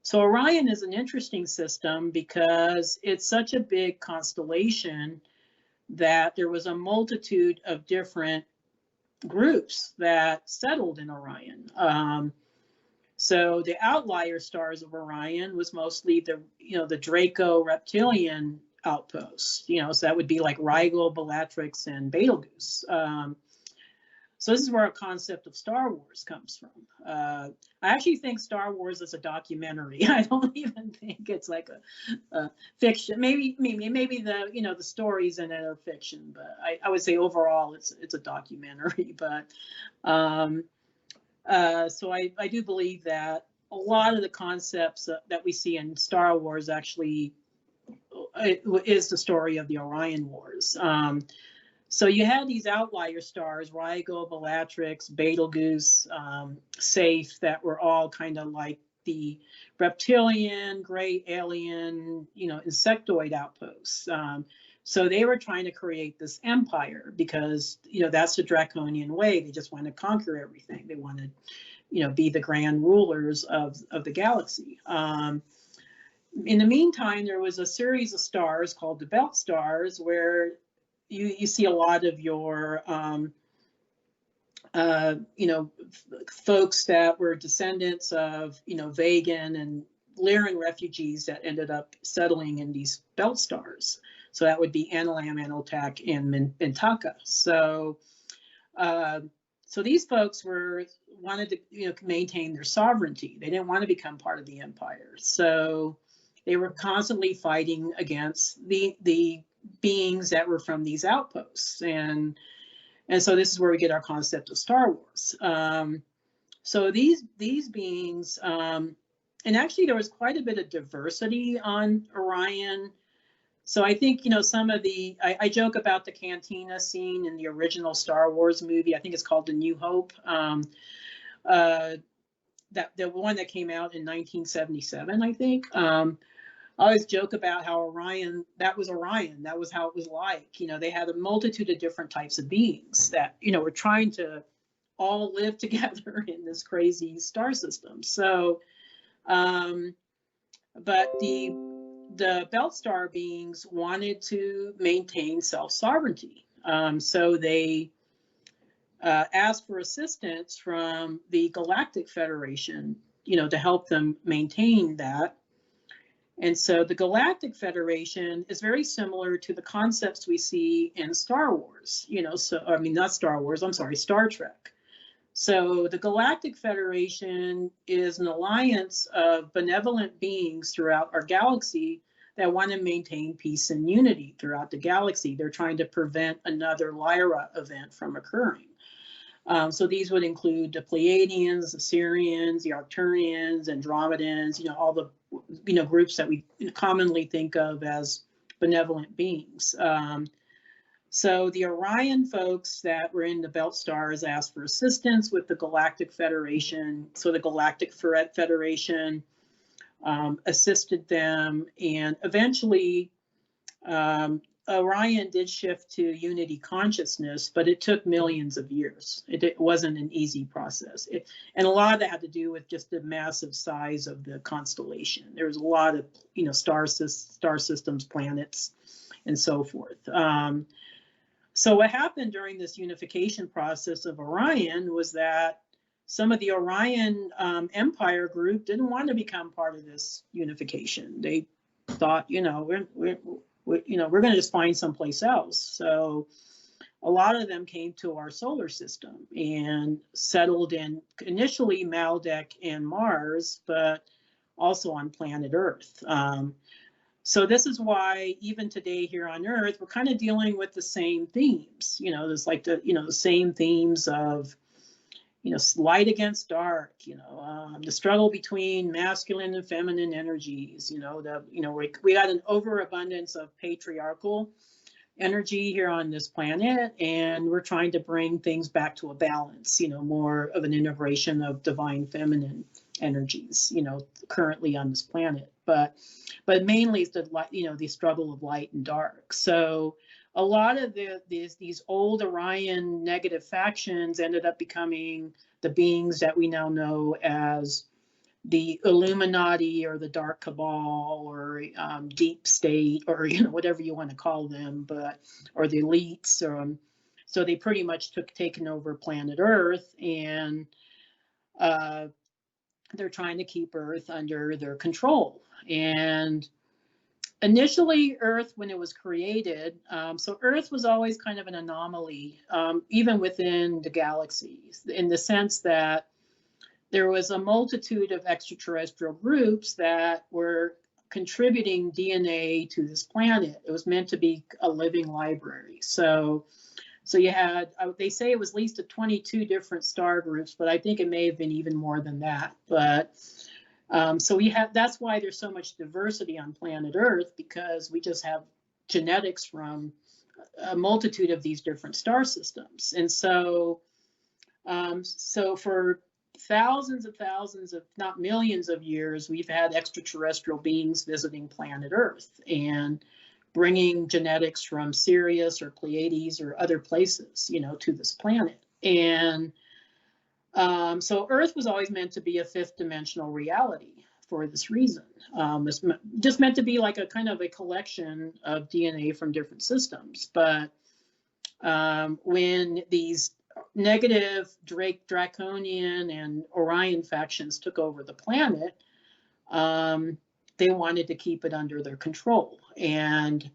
So Orion is an interesting system because it's such a big constellation that there was a multitude of different groups that settled in Orion. So the outlier stars of Orion was mostly the Draco reptilian outposts, you know, so that would be like Rigel, Bellatrix, and Betelgeuse. So this is where our concept of Star Wars comes from. I actually think Star Wars is a documentary. I don't even think it's like a fiction. Maybe the the stories in it are fiction, but I would say overall it's a documentary. But so I do believe that a lot of the concepts that we see in Star Wars actually is the story of the Orion Wars. So you had these outlier stars, Rigel, Bellatrix, Betelgeuse, Safe, that were all kind of like the reptilian, gray alien, insectoid outposts. So they were trying to create this empire because, that's the draconian way. They just want to conquer everything. They want to, be the grand rulers of the galaxy. In the meantime, there was a series of stars called the belt stars where you see a lot of your, folks that were descendants of, Vegan and Lyran refugees that ended up settling in these belt stars. So that would be Analam, Annotak, and Mintaka. So these folks wanted to, maintain their sovereignty. They didn't want to become part of the empire. So they were constantly fighting against the beings that were from these outposts, and so this is where we get our concept of Star Wars. So these beings, and actually there was quite a bit of diversity on Orion. So I think some of the I joke about the cantina scene in the original Star Wars movie. I think it's called The New Hope. That the one that came out in 1977, I think. I always joke about how Orion. That was how it was like. They had a multitude of different types of beings that, were trying to all live together in this crazy star system. So, but the belt star beings wanted to maintain self-sovereignty. So they asked for assistance from the Galactic Federation, to help them maintain that. And so the Galactic Federation is very similar to the concepts we see in Star Wars, not Star Wars, I'm sorry, Star Trek. So the Galactic Federation is an alliance of benevolent beings throughout our galaxy that want to maintain peace and unity throughout the galaxy. They're trying to prevent another Lyra event from occurring. So these would include the Pleiadians, the Sirians, the Arcturians, Andromedans, all the groups that we commonly think of as benevolent beings. So the Orion folks that were in the belt stars asked for assistance with the Galactic Federation. So the Galactic Federation assisted them, and eventually Orion did shift to unity consciousness, but it took millions of years. It wasn't an easy process. And a lot of that had to do with just the massive size of the constellation. There was a lot of, star systems, planets, and so forth. So what happened during this unification process of Orion was that some of the Orion Empire group didn't want to become part of this unification. They thought, we're going to just find someplace else. So a lot of them came to our solar system and settled in initially Maldek and Mars, but also on planet Earth. So this is why even today here on Earth, we're kind of dealing with the same themes. There's like the same themes of light against dark, the struggle between masculine and feminine energies, we got an overabundance of patriarchal energy here on this planet, and we're trying to bring things back to a balance, more of an integration of divine feminine energies, currently on this planet. But mainly it's the struggle of light and dark. So a lot of these old Orion negative factions ended up becoming the beings that we now know as the Illuminati or the Dark Cabal or Deep State, or whatever you want to call them, or the elites. So they pretty much taken over planet Earth, and they're trying to keep Earth under their control. And Initially, Earth, when it was created, so Earth was always kind of an anomaly, even within the galaxies, in the sense that there was a multitude of extraterrestrial groups that were contributing DNA to this planet. It was meant to be a living library. So you had, they say it was at least 22 different star groups, but I think it may have been even more than that. But so we have, that's why there's so much diversity on planet Earth, because we just have genetics from a multitude of these different star systems. And so, so for thousands of, not millions of years, we've had extraterrestrial beings visiting planet Earth and bringing genetics from Sirius or Pleiades or other places, you know, to this planet. And so Earth was always meant to be a fifth dimensional reality for this reason. It's just meant to be like a kind of a collection of DNA from different systems. But when these negative Draconian and Orion factions took over the planet, they wanted to keep it under their control. And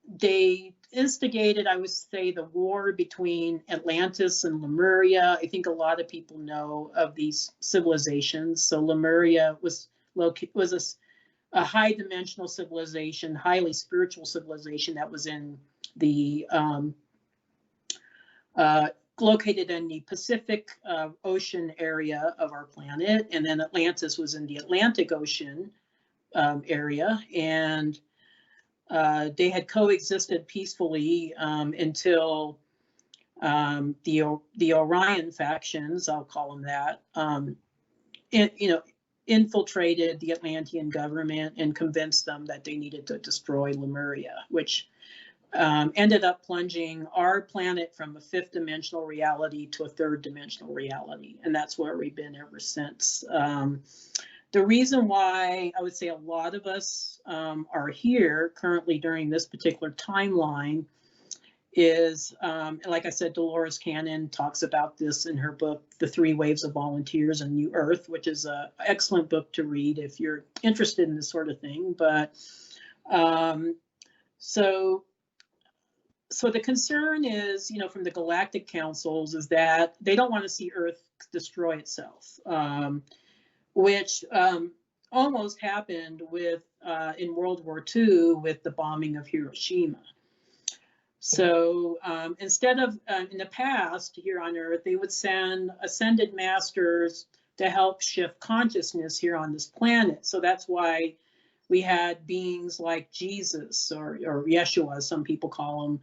they instigated, I would say, the war between Atlantis and Lemuria. I think a lot of people know of these civilizations. So Lemuria was a high dimensional civilization, highly spiritual civilization that was in the located in the Pacific Ocean area of our planet, and then Atlantis was in the Atlantic Ocean area, and they had coexisted peacefully until the Orion factions, I'll call them that, infiltrated the Atlantean government and convinced them that they needed to destroy Lemuria, which ended up plunging our planet from a fifth dimensional reality to a third dimensional reality. And that's where we've been ever since. The reason why I would say a lot of us are here currently during this particular timeline is, like I said, Dolores Cannon talks about this in her book, The 3 Waves of Volunteers and New Earth, which is an excellent book to read if you're interested in this sort of thing. But so the concern is, from the galactic councils, is that they don't want to see Earth destroy itself, which almost happened with in World War II with the bombing of Hiroshima. So instead of, in the past here on Earth, they would send ascended masters to help shift consciousness here on this planet. So that's why we had beings like Jesus or Yeshua, as some people call him,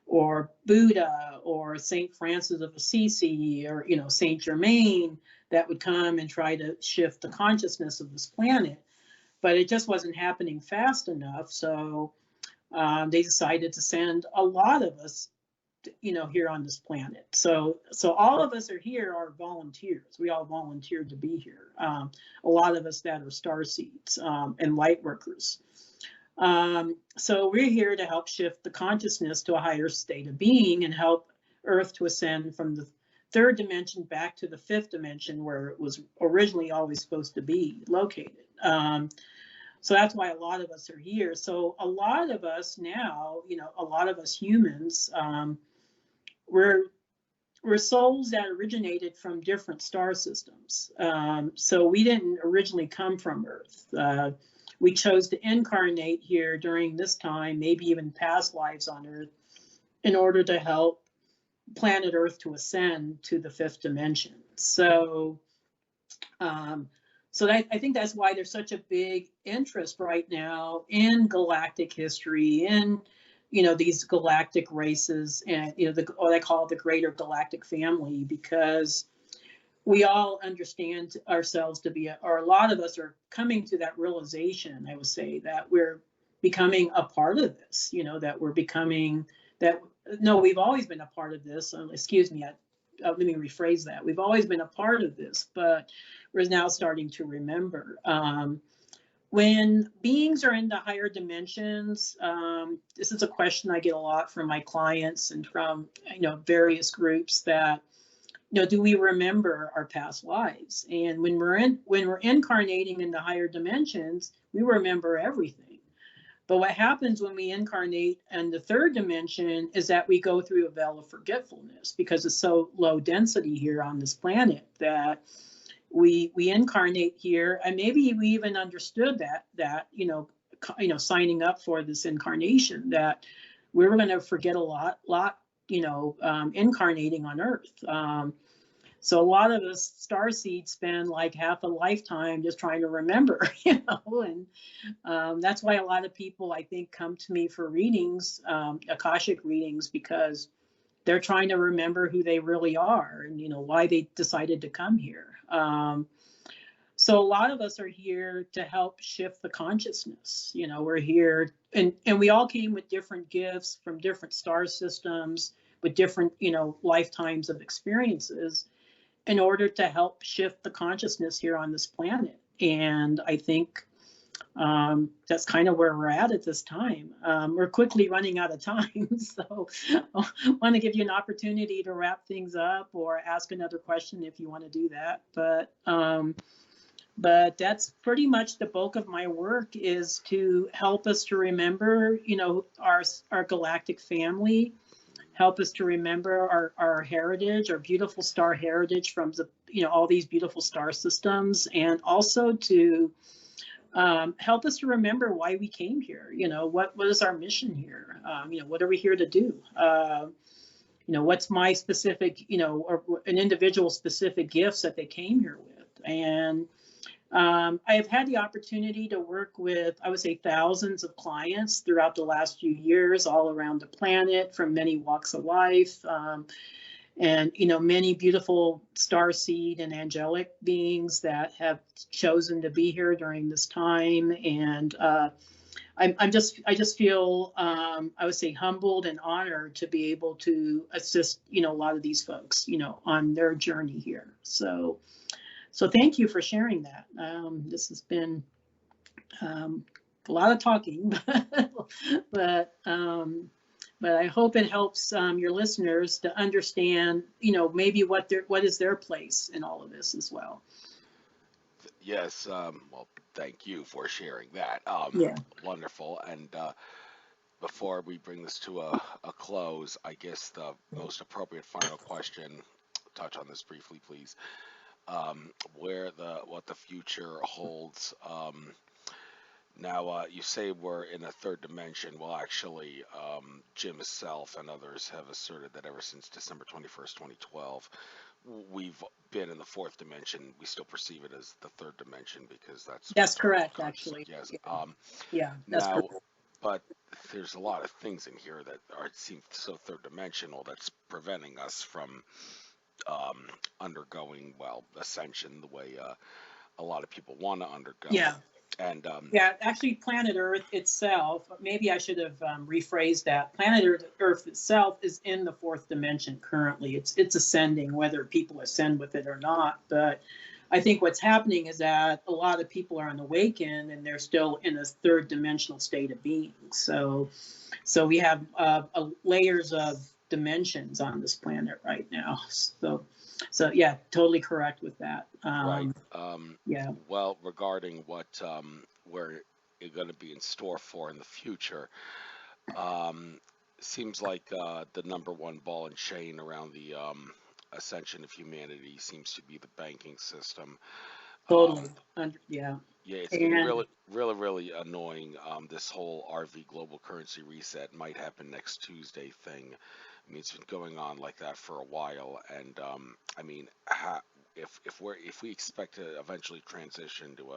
or Buddha, or St. Francis of Assisi, or St. Germain, that would come and try to shift the consciousness of this planet. But it just wasn't happening fast enough, so they decided to send a lot of us, here on this planet. So all of us are here are volunteers. We all volunteered to be here. A lot of us that are starseeds and light workers. So we're here to help shift the consciousness to a higher state of being and help Earth to ascend from the third dimension back to the fifth dimension where it was originally always supposed to be located. So that's why a lot of us are here. So a lot of us now, a lot of us humans, we're souls that originated from different star systems. So we didn't originally come from Earth. We chose to incarnate here during this time, maybe even past lives on Earth, in order to help planet Earth to ascend to the fifth dimension. So I think that's why there's such a big interest right now in galactic history, in these galactic races, and what I call the greater galactic family, because we all understand ourselves to be, or a lot of us are coming to that realization, I would say, that we're becoming a part of this, that we're becoming that. No, we've always been a part of this. Excuse me, let me rephrase that. We've always been a part of this, but we're now starting to remember. When beings are in the higher dimensions, this is a question I get a lot from my clients and from various groups, that do we remember our past lives? And when we're incarnating in the higher dimensions, we remember everything. But what happens when we incarnate in the third dimension is that we go through a veil of forgetfulness because it's so low density here on this planet that we incarnate here, and maybe we even understood that signing up for this incarnation, that we were going to forget a lot incarnating on Earth. So a lot of us starseeds spend like half a lifetime just trying to remember, and that's why a lot of people, I think, come to me for readings, Akashic readings, because they're trying to remember who they really are and why they decided to come here. So a lot of us are here to help shift the consciousness. We're here, and we all came with different gifts from different star systems, with different lifetimes of experiences, in order to help shift the consciousness here on this planet. And I think that's kind of where we're at this time. We're quickly running out of time, so I want to give you an opportunity to wrap things up or ask another question if you want to do that. But that's pretty much the bulk of my work, is to help us to remember, our galactic family, help us to remember our heritage, our beautiful star heritage from all these beautiful star systems, and also to help us to remember why we came here. What is our mission here? What are we here to do? What's my specific, or an individual specific gifts that they came here with? And I have had the opportunity to work with, I would say, thousands of clients throughout the last few years, all around the planet, from many walks of life. And many beautiful starseed and angelic beings that have chosen to be here during this time. And I just feel, I would say, humbled and honored to be able to assist a lot of these folks on their journey here. So thank you for sharing that. This has been a lot of talking, but I hope it helps your listeners to understand, maybe what is their place in all of this as well. Yes. Well, thank you for sharing that. Yeah. Wonderful. And before we bring this to a close, I guess the most appropriate final question, touch on this briefly, please. What the future holds. Now, you say we're in a third dimension. Well, actually, Jim himself and others have asserted that ever since December 21st, 2012, we've been in the fourth dimension. We still perceive it as the third dimension because That's correct, actually. Yes. Yeah, that's Now, correct. but there's a lot of things in here that seem so third dimensional that's preventing us from undergoing, well, ascension the way a lot of people want to undergo. Yeah. And yeah, actually, planet Earth itself, maybe I should have rephrased that. Planet Earth itself is in the fourth dimension currently. It's ascending, whether people ascend with it or not. But I think what's happening is that a lot of people are unawakened and they're still in a third dimensional state of being. So we have layers of dimensions on this planet right now. So yeah, totally correct with that. right. Yeah. Well, regarding what we're going to be in store for in the future, seems like the number one ball and chain around the ascension of humanity seems to be the banking system. Totally. Yeah. Yeah, it's getting really annoying. This whole RV global currency reset might happen next Tuesday thing. I mean, it's been going on like that for a while, and I mean, if we expect to eventually transition to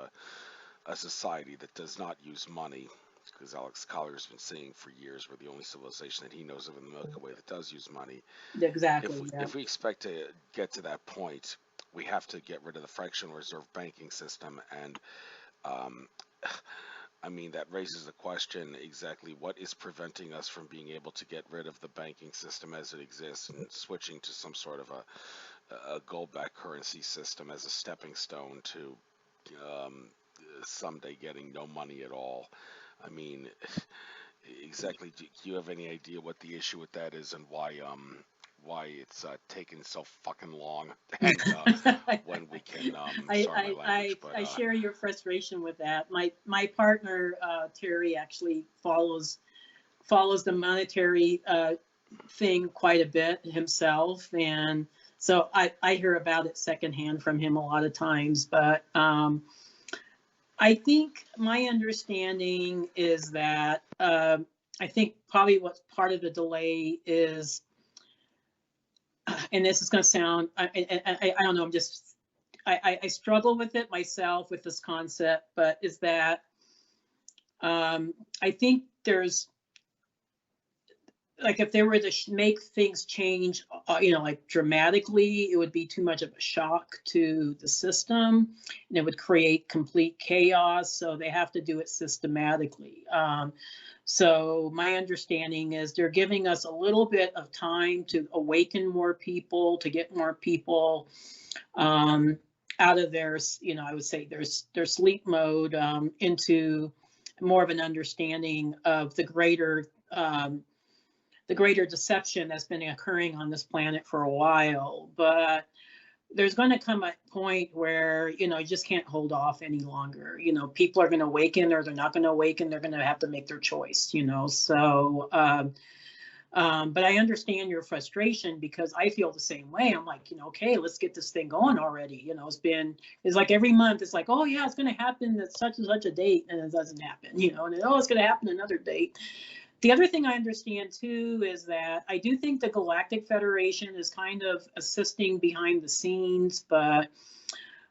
a society that does not use money, because Alex Collier's been saying for years we're the only civilization that he knows of in the Milky Way that does use money. Exactly. If we expect to get to that point, we have to get rid of the fractional reserve banking system, and um, I mean, that raises the question exactly what is preventing us from being able to get rid of the banking system as it exists and switching to some sort of a gold-backed currency system as a stepping stone to someday getting no money at all. I mean, exactly, do you have any idea what the issue with that is and why it's taking so fucking long, and when we can, sorry my language, but I share your frustration with that. My partner Terry actually follows the monetary thing quite a bit himself, and so I hear about it secondhand from him a lot of times. But I think my understanding is that I think probably what's part of the delay is, and this is going to sound, I don't know, I struggle with it myself with this concept, but is that I think there's, like, if they were to make things change, like dramatically, it would be too much of a shock to the system, and it would create complete chaos. So they have to do it systematically. So my understanding is they're giving us a little bit of time to awaken more people, to get more people out of their, I would say their sleep mode, into more of an understanding of the greater deception that's been occurring on this planet for a while. But there's going to come a point where, you just can't hold off any longer. People are going to awaken, or they're not going to awaken. They're going to have to make their choice, So, but I understand your frustration, because I feel the same way. I'm like, okay, let's get this thing going already. It's like every month it's like, oh yeah, it's going to happen at such and such a date, and it doesn't happen, and oh, it's going to happen another date. The other thing I understand too is that I do think the Galactic Federation is kind of assisting behind the scenes, but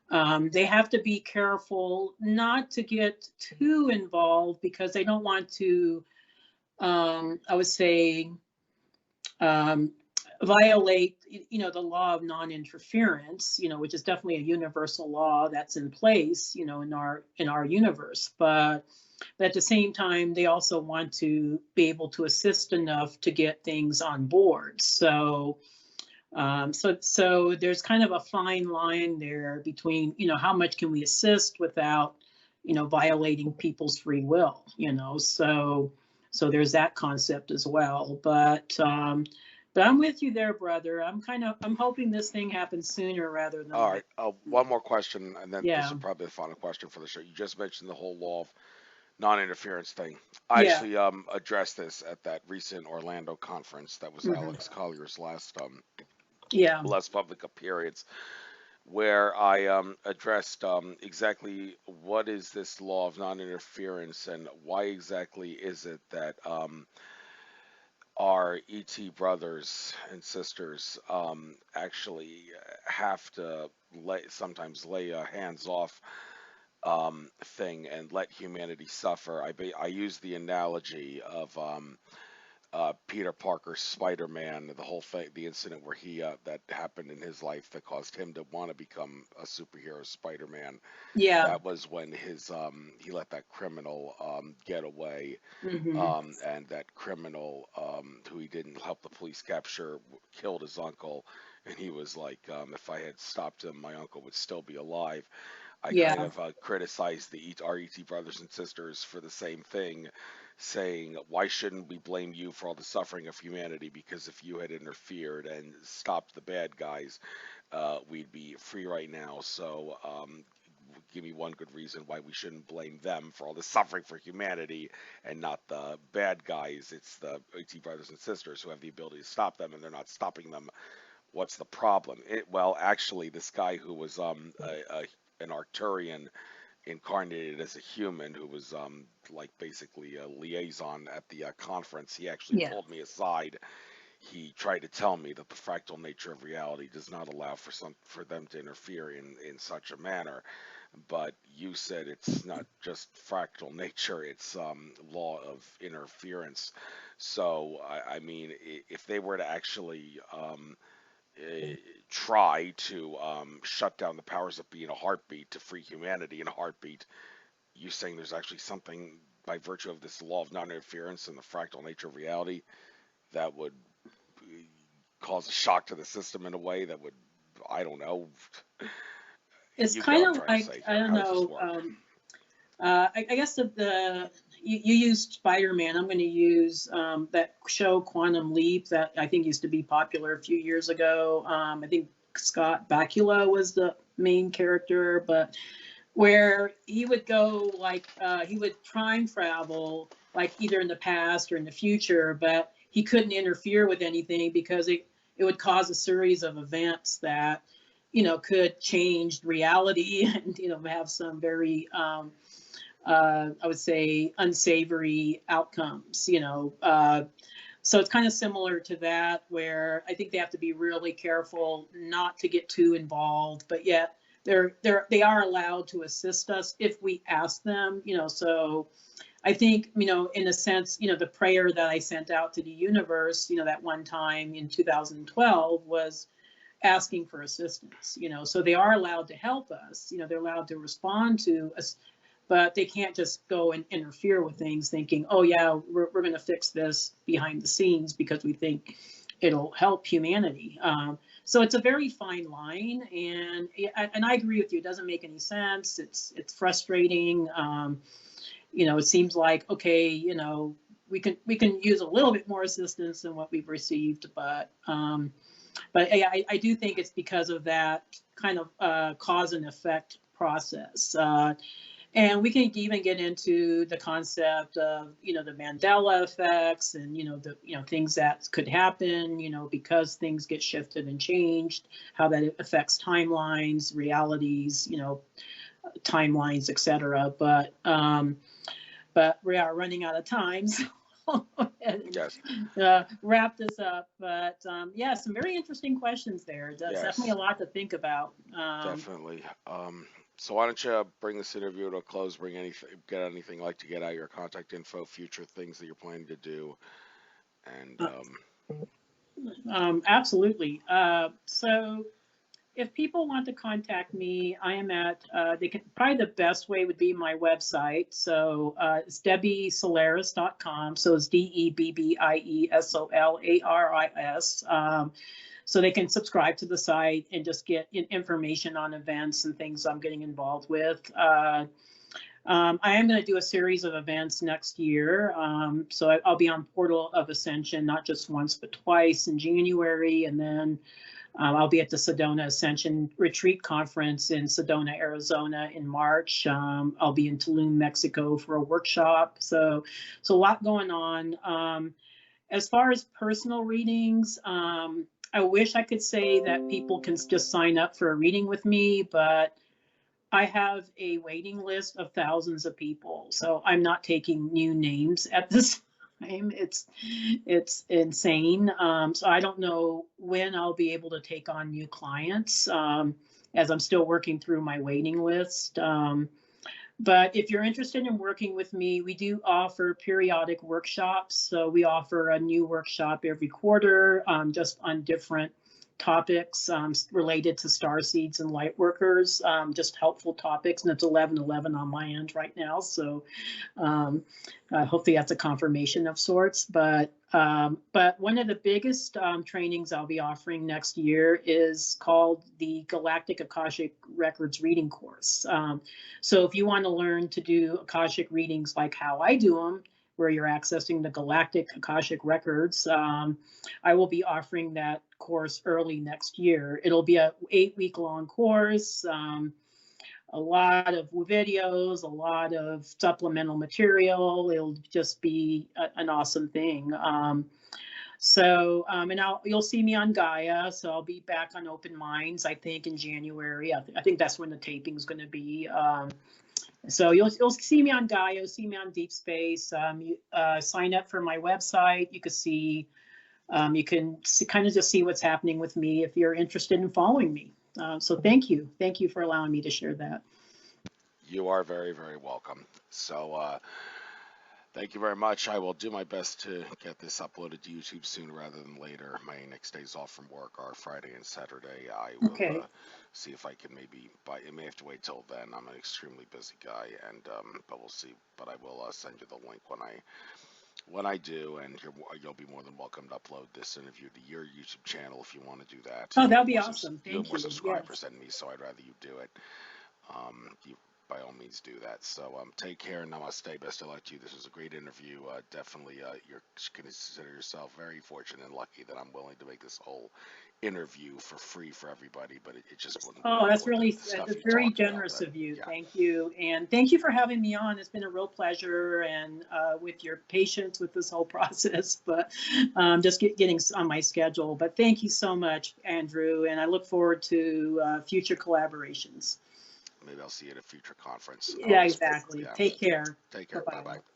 they have to be careful not to get too involved, because they don't want to, I would say, violate, the law of non-interference, which is definitely a universal law that's in place, in our universe. But at the same time, they also want to be able to assist enough to get things on board. So, so there's kind of a fine line there between, how much can we assist without, violating people's free will, so there's that concept as well. But I'm with you there, brother. I'm hoping this thing happens sooner rather than all later. right. One more question, and then this Yeah. is probably the final question for the show. You just mentioned the whole law of non-interference thing. I Yeah. actually addressed this at that recent Orlando conference. That was Alex Collier's last public appearance, where I addressed exactly what is this law of non-interference, and why exactly is it that our ET brothers and sisters actually have to sometimes lay a hands-off thing and let humanity suffer. I use the analogy of Peter Parker's Spider-Man, the whole thing, the incident where he that happened in his life that caused him to want to become a superhero, Spider-Man. Yeah. That was when he let that criminal get away, and that criminal who he didn't help the police capture killed his uncle, and he was like, if I had stopped him, my uncle would still be alive. I Yeah. kind of criticized our ET brothers and sisters for the same thing, saying, why shouldn't we blame you for all the suffering of humanity? Because if you had interfered and stopped the bad guys, we'd be free right now. So give me one good reason why we shouldn't blame them for all the suffering for humanity, and not the bad guys. It's the ET brothers and sisters who have the ability to stop them, and they're not stopping them. What's the problem? Well, actually, this guy who was an Arcturian incarnated as a human, who was like basically a liaison at the conference, he actually Yeah. pulled me aside. He tried to tell me that the fractal nature of reality does not allow for them to interfere in such a manner. But you said it's not just fractal nature, it's law of interference. So I mean, if they were to actually try to shut down the powers that be in a heartbeat to free humanity in a heartbeat, you saying there's actually something by virtue of this law of non-interference and the fractal nature of reality that would cause a shock to the system in a way that would, I don't know. It's You get kind what I'm of trying to like, say I here. don't How does this know. work? I guess you used Spider-Man. I'm going to use that show Quantum Leap that I think used to be popular a few years ago. I think Scott Bakula was the main character, but where he would go like he would time travel like either in the past or in the future, but he couldn't interfere with anything because it would cause a series of events that could change reality and have some very I would say unsavory outcomes. So it's kind of similar to that, where I think they have to be really careful not to get too involved, but yet they are allowed to assist us if we ask them. So I think, in a sense, the prayer that I sent out to the universe, that one time in 2012 was asking for assistance. So they are allowed to help us. They're allowed to respond to us, but they can't just go and interfere with things thinking, oh yeah, we're going to fix this behind the scenes because we think it'll help humanity. So it's a very fine line, and I agree with you. It doesn't make any sense. It's frustrating. It seems like, okay, we can use a little bit more assistance than what we've received, but yeah, I do think it's because of that kind of cause and effect process. And we can even get into the concept of, the Mandela effects and, things that could happen, because things get shifted and changed, how that affects timelines, realities, timelines, etc. But we are running out of time. So Yes. wrap this up. But yeah, some very interesting questions there. That's Yes. definitely a lot to think about. Definitely. So why don't you bring this interview to a close? Get anything like to get out your contact info, future things that you're planning to do, and Absolutely. So if people want to contact me, I am at, probably the best way would be my website. So it's debbiesolaris.com. So it's DEBBIESOLARIS. So they can subscribe to the site and just get information on events and things I'm getting involved with. I am going to do a series of events next year. So I'll be on Portal of Ascension, not just once, but twice in January. And then I'll be at the Sedona Ascension Retreat Conference in Sedona, Arizona in March. I'll be in Tulum, Mexico for a workshop. So a lot going on. As far as personal readings, I wish I could say that people can just sign up for a reading with me, but I have a waiting list of thousands of people. So I'm not taking new names at this time. It's insane. So I don't know when I'll be able to take on new clients, as I'm still working through my waiting list. But if you're interested in working with me, we do offer periodic workshops. So we offer a new workshop every quarter, just on different topics related to starseeds and light workers, just helpful topics. And it's 11/11 on my end right now. So hopefully that's a confirmation of sorts. But one of the biggest trainings I'll be offering next year is called the Galactic Akashic Records Reading Course. So if you want to learn to do Akashic readings like how I do them, where you're accessing the Galactic Akashic Records, I will be offering that course early next year. It'll be a 8-week-long course, a lot of videos, a lot of supplemental material. It'll just be an awesome thing. And you'll see me on Gaia. So I'll be back on Open Minds, I think, in January. I think that's when the taping is going to be. So you'll see me on Gaia, see me on Deep Space. Sign up for my website. You can see, kind of just see what's happening with me if you're interested in following me. So thank you for allowing me to share that. You are very, very welcome. So thank you very much. I will do my best to get this uploaded to YouTube sooner rather than later. My next days off from work are Friday and Saturday. I will see if I can maybe it may have to wait till then. I'm an extremely busy guy, and but we'll see. But I will send you the link when I do, and you'll be more than welcome to upload this interview to your YouTube channel if you want to do that. Oh, that'd be awesome. You have Thank more you. subscribers than me, so I'd rather you do it. by all means do that. So take care, namaste, best of luck to you. This was a great interview. Definitely, you're consider yourself very fortunate and lucky that I'm willing to make this whole interview for free for everybody, but it just wouldn't Oh, work that's with the really, stuff that's you very talk about. generous of you. Yeah, Thank you. And thank you for having me on. It's been a real pleasure, and with your patience with this whole process, but just getting on my schedule. But thank you so much, Andrew. And I look forward to future collaborations. maybe I'll see you at a future conference. Yeah, exactly. Yeah, Take care. take care. Bye Bye-bye. bye.